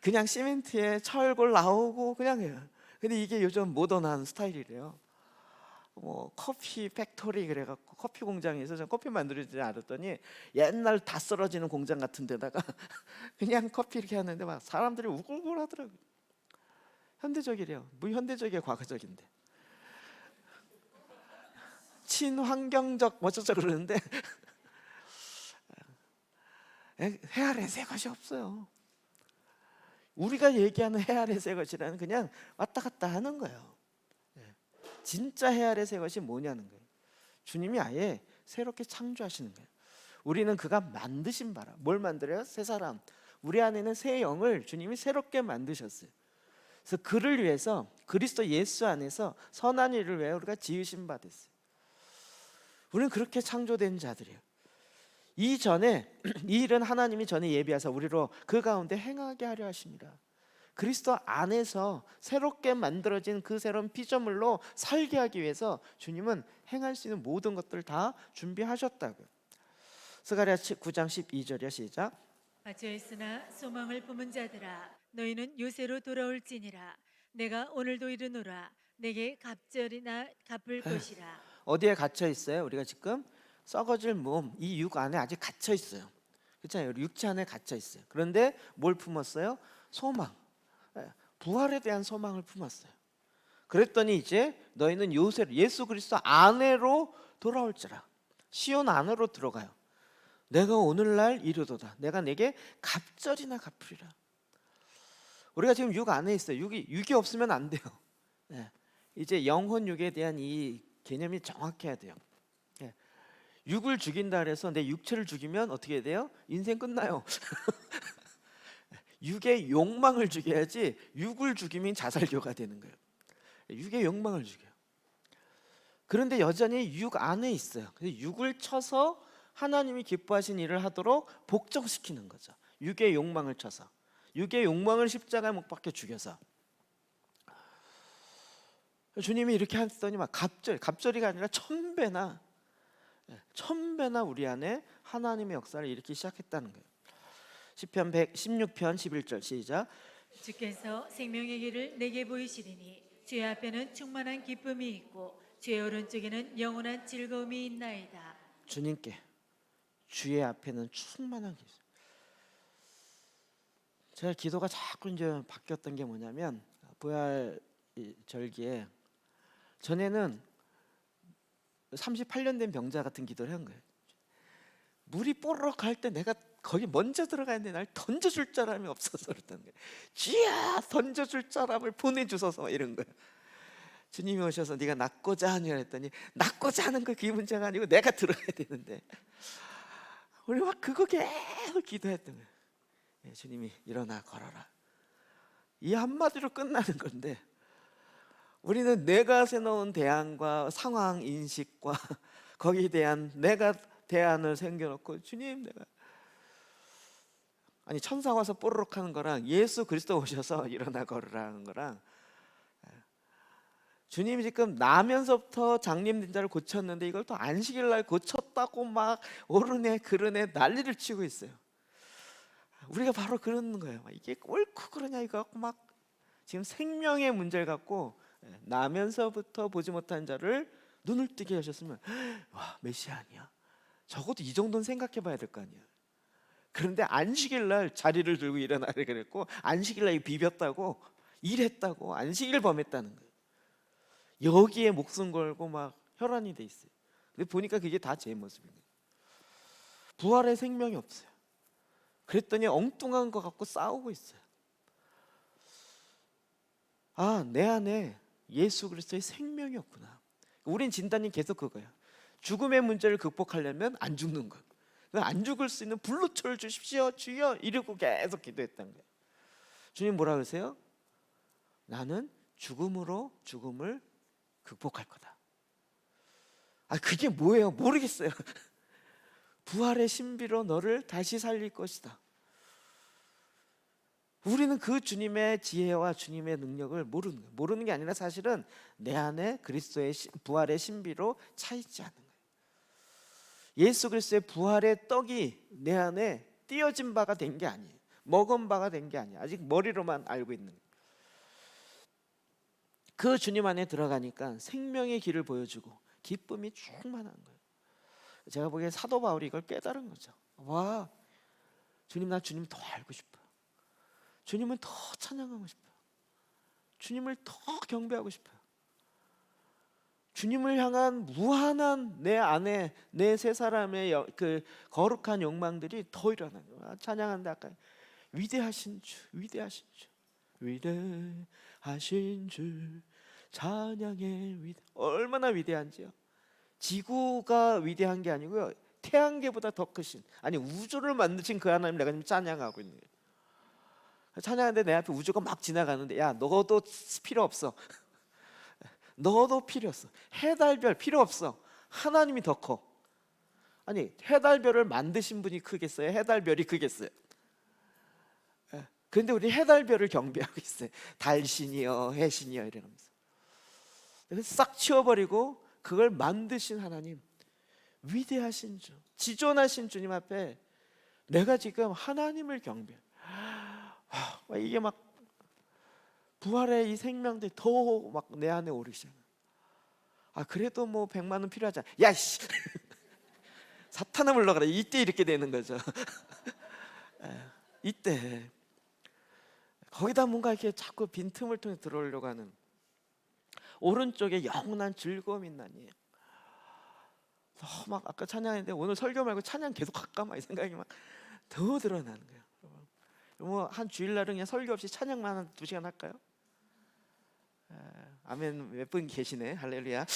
Speaker 1: 그냥 시멘트에 철골 나오고 그냥 해요. 근데 이게 요즘 모던한 스타일이래요. 뭐 커피 팩토리 그래갖고 커피 공장에서 전 커피 만들지 않았더니 옛날 다 쓰러지는 공장 같은 데다가 그냥 커피 이렇게 하는데 막 사람들이 우글우글 하더라고요. 현대적이래요. 뭐 현대적이야 과거적인데. 친환경적 어쩌죠 그러는데 해 아래 새 것이 없어요. 우리가 얘기하는 해 아래 새 것이라는 그냥 왔다 갔다 하는 거예요. 진짜 해 아래 새 것이 뭐냐는 거예요. 주님이 아예 새롭게 창조하시는 거예요. 우리는 그가 만드신 바라. 뭘 만들어요? 새 사람. 우리 안에는 새 영을 주님이 새롭게 만드셨어요. 그래서 그를 위해서 그리스도 예수 안에서 선한 일을 위해 우리가 지으신 바 됐어요. 우리는 그렇게 창조된 자들이에요. 이전에 이 일은 하나님이 전에 예비하사 우리로 그 가운데 행하게 하려 하심이라. 그리스도 안에서 새롭게 만들어진 그 새로운 피조물로 살게 하기 위해서 주님은 행할 수 있는 모든 것들을 다 준비하셨다고요. 스가랴 9장 12절이요. 시작.
Speaker 2: 갇혀있으나 소망을 품은 자들아 너희는 요새로 돌아올지니라. 내가 오늘도 이르노라. 내게 갑절이나 갚을 것이라.
Speaker 1: 어디에 갇혀 있어요? 우리가 지금 썩어질 몸, 이 육 안에 아직 갇혀 있어요. 그렇잖아요. 육체 안에 갇혀 있어요. 그런데 뭘 품었어요? 소망, 부활에 대한 소망을 품었어요. 그랬더니 이제 너희는 요새 예수 그리스도 안으로 돌아올지라. 시온 안으로 들어가요. 내가 오늘날 이르도다. 내가 내게 갑절이나 갚으리라. 우리가 지금 육 안에 있어요. 육이 없으면 안 돼요. 이제 영혼 육에 대한 이 개념이 정확해야 돼요. 육을 죽인다 그래서 내 육체를 죽이면 어떻게 돼요? 인생 끝나요. 육의 욕망을 죽여야지 육을 죽이면 자살교가 되는 거예요. 육의 욕망을 죽여요. 그런데 여전히 육 안에 있어요. 그래서 육을 쳐서 하나님이 기뻐하신 일을 하도록 복종시키는 거죠. 육의 욕망을 쳐서, 육의 욕망을 십자가에 못 박혀 죽여서. 주님이 이렇게 하시더니 막 갑절이가 아니라 천배나 우리 안에 하나님의 역사를 일으키기 시작했다는 거예요. 시편 116편 11절 시작.
Speaker 2: 주께서 생명의 길을 내게 보이시리니 주의 앞에는 충만한 기쁨이 있고 주의 오른쪽에는 영원한 즐거움이 있나이다.
Speaker 1: 주님께 주의 앞에는 충만한 게 있어요. 제가 기도가 자꾸 이제 바뀌었던 게 뭐냐면 부활 절기에 전에는 38년 된 병자 같은 기도를 한 거예요. 물이 뽀록 할 때 내가 거기 먼저 들어가야 되는데 날 던져줄 사람이 없어서 그랬다는 거예요. 주야 던져줄 사람을 보내주소서 이런 거예요. 주님이 오셔서 네가 낫고자 하냐 했더니 낫고자 하는 거 그게 문제가 아니고 내가 들어가야 되는데 우리 막 그거 계속 기도했던 거예요. 주님이 일어나 걸어라. 이 한마디로 끝나는 건데 우리는 내가 세놓은 대안과 상황 인식과 거기에 대한 내가 대안을 생겨놓고 주님 내가 아니 천사 와서 뽀로록 하는 거랑 예수 그리스도 오셔서 일어나 걸으라 하는 거랑 주님이 지금 나면서부터 장님된 자를 고쳤는데 이걸 또 안식일 날 고쳤다고 막 오르네 그르네 난리를 치고 있어요. 우리가 바로 그러는 거예요. 이게 옳고 그러냐 이거 갖고 막 지금 생명의 문제를 갖고 나면서부터 보지 못한 자를 눈을 뜨게 하셨으면 와 메시아 아니야? 적어도 이 정도는 생각해 봐야 될 거 아니야. 그런데 안식일 날 자리를 들고 일어나라 그랬고 안식일 날 비볐다고 일했다고 안식일 범했다는 거예요. 여기에 목숨 걸고 막 혈안이 돼 있어요. 근데 보니까 그게 다 제 모습인 거예요. 부활의 생명이 없어요. 그랬더니 엉뚱한 거 갖고 싸우고 있어요. 아, 내 안에 예수 그리스도의 생명이 없구나. 우린 진단이 계속 그거예요. 죽음의 문제를 극복하려면 안 죽는 것. 안 죽을 수 있는 불로초를 주십시오 주여 이러고 계속 기도했던 거예요. 주님 뭐라 그러세요? 나는 죽음으로 죽음을 극복할 거다. 아 그게 뭐예요? 모르겠어요. 부활의 신비로 너를 다시 살릴 것이다. 우리는 그 주님의 지혜와 주님의 능력을 모르는 거예요. 모르는 게 아니라 사실은 내 안에 그리스도의 부활의 신비로 차 있지 않는 거예요. 예수 그리스도의 부활의 떡이 내 안에 띄어진 바가 된 게 아니에요. 먹은 바가 된 게 아니에요. 아직 머리로만 알고 있는 거예요. 그 주님 안에 들어가니까 생명의 길을 보여주고 기쁨이 충만한 거예요. 제가 보기에 사도 바울이 이걸 깨달은 거죠. 와, 주님 나 주님 더 알고 싶어요. 주님을 더 찬양하고 싶어요. 주님을 더 경배하고 싶어요. 주님을 향한 무한한 내 안에 내 세 사람의 그 거룩한 욕망들이 더 일어나는 거야. 찬양하는데 아까 위대하신 주, 위대하신 주, 위대하신 주, 찬양의 얼마나 위대한지요. 지구가 위대한 게 아니고요, 태양계보다 더 크신, 아니 우주를 만드신 그 하나님 내가 지금 찬양하고 있는 거예요. 찬양하는데 내 앞에 우주가 막 지나가는데, 야 너도 필요 없어. 너도 필요 없어. 해달별 필요 없어. 하나님이 더 커. 아니 해달별을 만드신 분이 크겠어요? 해달별이 크겠어요? 그런데 우리 해달별을 경배하고 있어요. 달신이여 해신이여 이러면서. 그래서 싹 치워버리고 그걸 만드신 하나님, 위대하신 주, 지존하신 주님 앞에 내가 지금 하나님을 경배. 이게 막 부활의 이 생명들이 더 막 내 안에 오르시잖아. 그래도 뭐 100만 원 필요하잖아. 야씨 사탄을 물러가라. 이때 이렇게 되는 거죠. 이때 거기다 뭔가 이렇게 자꾸 빈틈을 통해 들어오려고 하는, 오른쪽에 영원한 즐거움이 있나니. 막 아까 찬양했는데 오늘 설교 말고 찬양 계속 할까 막 이 생각이 막 더 드러나는 거예요. 뭐 한 주일날은 그냥 설교 없이 찬양만 한 2시간 할까요? 아멘. 몇 분 계시네. 할렐루야.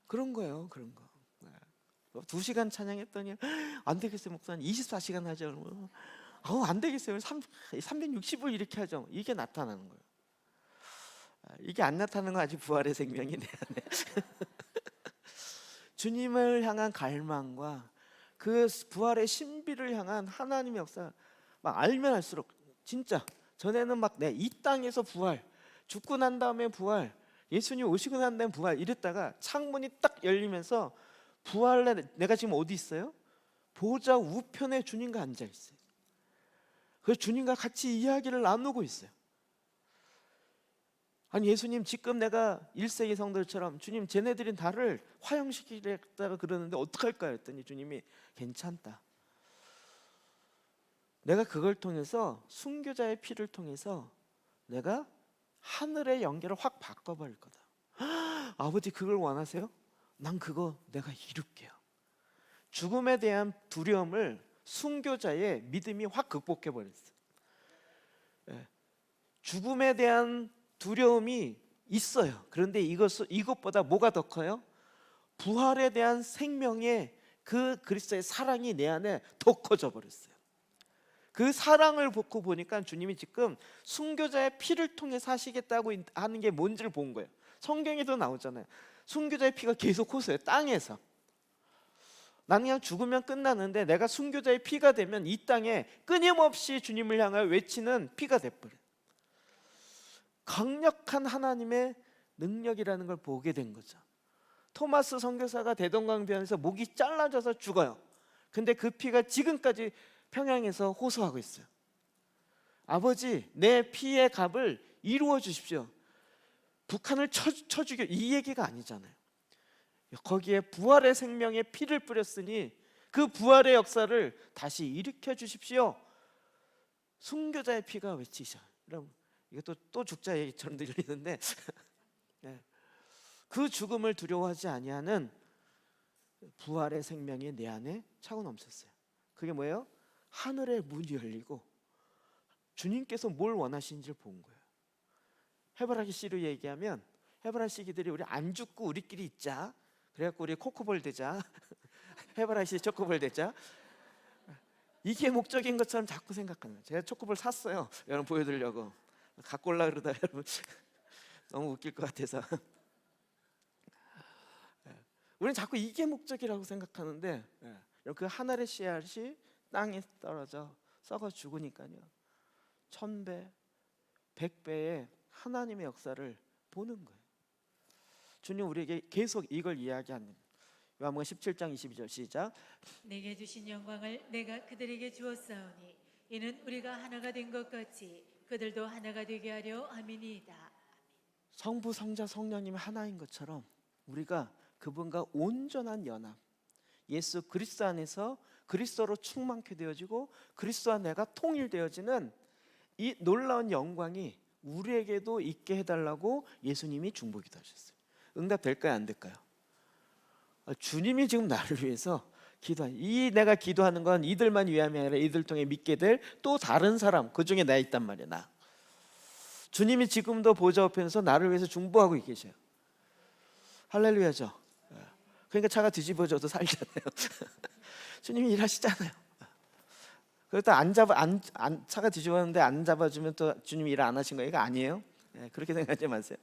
Speaker 1: 그런 거예요. 그런 거. 2시간 찬양했더니 안 되겠어요 목사님 24시간 하죠. 그러면 안 되겠어요 365일 이렇게 하죠. 이게 나타나는 거예요. 이게 안 나타나는 건 아직 부활의 생명이 내 안에. 주님을 향한 갈망과 그 부활의 신비를 향한 하나님의 역사 막 알면 알수록, 진짜 전에는 막 이 땅에서 부활, 죽고 난 다음에 부활, 예수님 오시고 난 다음에 부활 이랬다가 창문이 딱 열리면서 부활에 내가 지금 어디 있어요? 보좌 우편에 주님과 앉아 있어요. 그래서 주님과 같이 이야기를 나누고 있어요. 아니 예수님 지금 내가 1세기 성도들처럼 주님 쟤네들이 나를 화형시키겠다가 그러는데 어떡할까 했더니 주님이 괜찮다. 내가 그걸 통해서 순교자의 피를 통해서 내가 하늘의 연계를 확 바꿔버릴 거다. 아버지 그걸 원하세요? 난 그거 내가 이룰게요. 죽음에 대한 두려움을 순교자의 믿음이 확 극복해버렸어요. 죽음에 대한 두려움이 있어요. 그런데 이것보다 뭐가 더 커요? 부활에 대한 생명의 그 그리스도의 사랑이 내 안에 더 커져 버렸어요. 그 사랑을 보고 보니까 주님이 지금 순교자의 피를 통해 사시겠다고 하는 게 뭔지를 본 거예요. 성경에도 나오잖아요. 순교자의 피가 계속 호소해요. 땅에서. 나는 그냥 죽으면 끝나는데 내가 순교자의 피가 되면 이 땅에 끊임없이 주님을 향하여 외치는 피가 돼버려요. 강력한 하나님의 능력이라는 걸 보게 된 거죠. 토마스 선교사가 대동강변에서 목이 잘라져서 죽어요. 근데 그 피가 지금까지 평양에서 호소하고 있어요. 아버지 내 피의 값을 이루어 주십시오. 북한을 쳐 죽여, 이 얘기가 아니잖아요. 거기에 부활의 생명의 피를 뿌렸으니 그 부활의 역사를 다시 일으켜 주십시오. 순교자의 피가 외치죠. 여러분 이것도 또 죽자 얘기처럼 들리는데 그 죽음을 두려워하지 아니하는 부활의 생명이 내 안에 차고 넘쳤어요. 그게 뭐예요? 하늘의 문이 열리고 주님께서 뭘 원하시는지를 본 거예요. 해바라기 씨로 얘기하면 해바라기 씨기들이 우리 안 죽고 우리끼리 있자. 그래갖고 우리 코코볼 되자. 해바라기 씨 초코볼 되자. 이게 목적인 것처럼 자꾸 생각하는 거예요. 제가 초코볼 샀어요. 여러분 보여드리려고. 갖고 올라 그러다 여러분 너무 웃길 것 같아서. 우리는 자꾸 이게 목적이라고 생각하는데 그 하늘의 씨앗이 땅에 떨어져 썩어 죽으니까요 1000배, 100배의 하나님의 역사를 보는 거예요. 주님 우리에게 계속 이걸 이야기하는, 요한복음 17장 22절 시작.
Speaker 2: 내게 주신 영광을 내가 그들에게 주었사오니 이는 우리가 하나가 된 것 같이 그들도 하나가 되게 하려 함이니이다.
Speaker 1: 성부, 성자, 성령님이 하나인 것처럼 우리가 그분과 온전한 연합, 예수 그리스도 안에서 그리스도로 충만케 되어지고 그리스도와 내가 통일되어지는 이 놀라운 영광이 우리에게도 있게 해달라고 예수님이 중보기도 하셨어요. 응답 될까요, 안 될까요? 주님이 지금 나를 위해서 이 내가 기도하는 건 이들만 위함이 아니라 이들 통해 믿게 될 또 다른 사람, 그 중에 나 있단 말이야. 나 주님이 지금도 보좌 우편에서 나를 위해서 중보하고 계셔요. 할렐루야죠. 그러니까 차가 뒤집어져도 살잖아요. 주님이 일하시잖아요. 그렇다 차가 뒤집었는데 안 잡아주면 또 주님이 일 안 하신 거예요? 이거 아니에요. 그렇게 생각하지 마세요.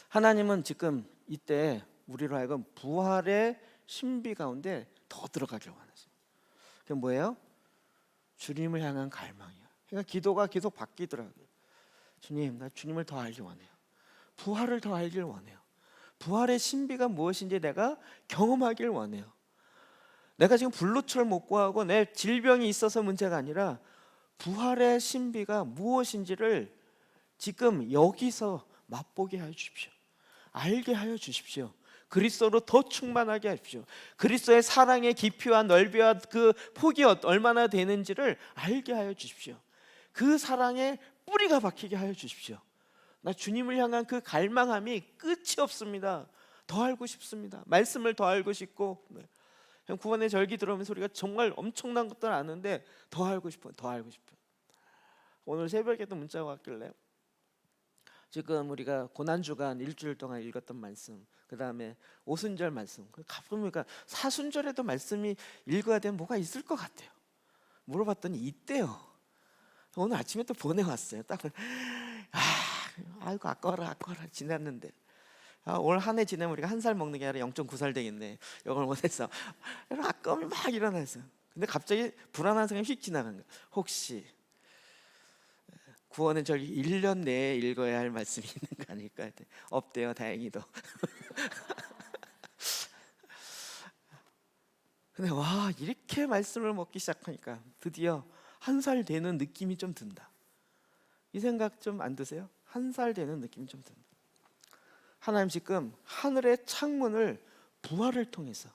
Speaker 1: 하나님은 지금 이때 우리로 하여금 부활의 신비 가운데 더 들어가길 원하세요. 그게 뭐예요? 주님을 향한 갈망이에요. 그러니까 기도가 계속 바뀌더라고요. 주님, 나 주님을 더 알기 원해요. 부활을 더 알길 원해요. 부활의 신비가 무엇인지 내가 경험하길 원해요. 내가 지금 불로초를 못 구하고 내 질병이 있어서 문제가 아니라 부활의 신비가 무엇인지를 지금 여기서 맛보게 하여 주십시오. 알게 하여 주십시오. 그리스도로 더 충만하게 하십시오. 그리스도의 사랑의 깊이와 넓이와 그 폭이 얼마나 되는지를 알게 하여 주십시오. 그 사랑의 뿌리가 박히게 하여 주십시오. 나 주님을 향한 그 갈망함이 끝이 없습니다. 더 알고 싶습니다. 말씀을 더 알고 싶고, 구원의 절기 들어오면서 우리가 정말 엄청난 것들 아는데 더 알고 싶어요. 더 알고 싶어요. 오늘 새벽에도 문자가 왔길래 지금 우리가 고난주간 일주일 동안 읽었던 말씀, 그 다음에 오순절 말씀, 가보니까 사순절에도 말씀이 읽어야 되면 뭐가 있을 것 같아요. 물어봤더니 있대요. 오늘 아침에 또 보내왔어요. 딱 아이고 아까워라 지났는데 올 한 해 지내면 우리가 1살 먹는 게 아니라 0.9살 되겠네. 이걸 원해서 아까움이 막 일어났어요. 근데 갑자기 불안한 생각이 휙 지나간 거예요. 혹시 구원은 저기 1년 내에 읽어야 할 말씀이 있는 거 아닐까? 없대요. 다행히도. 근데 와, 이렇게 말씀을 먹기 시작하니까 드디어 1살 되는 느낌이 좀 든다. 이 생각 좀 안 드세요? 1살 되는 느낌이 좀 든다. 하나님 지금 하늘의 창문을 부활을 통해서,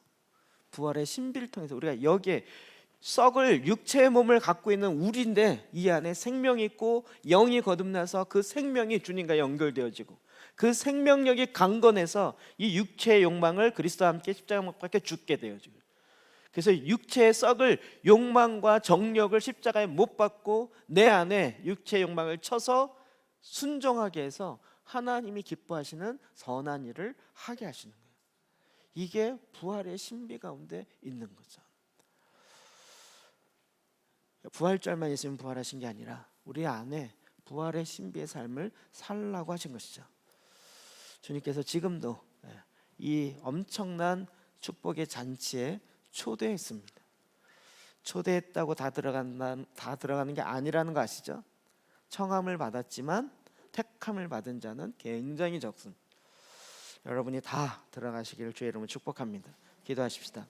Speaker 1: 부활의 신비를 통해서 우리가 여기에 썩을 육체의 몸을 갖고 있는 우리인데 이 안에 생명이 있고 영이 거듭나서 그 생명이 주님과 연결되어지고 그 생명력이 강건해서 이 육체의 욕망을 그리스도와 함께 십자가 못 박혀 죽게 되어지고, 그래서 육체의 썩을 욕망과 정력을 십자가에 못 박고 내 안에 육체의 욕망을 쳐서 순종하게 해서 하나님이 기뻐하시는 선한 일을 하게 하시는 거예요. 이게 부활의 신비 가운데 있는 거죠. 부활절만 있으면 부활하신 게 아니라 우리 안에 부활의 신비의 삶을 살라고 하신 것이죠. 주님께서 지금도 이 엄청난 축복의 잔치에 초대했습니다. 초대했다고 다 들어가는 게 아니라는 거 아시죠? 청함을 받았지만 택함을 받은 자는 굉장히 적습니다. 여러분이 다 들어가시기를 주의 이름으로 축복합니다. 기도하십시다.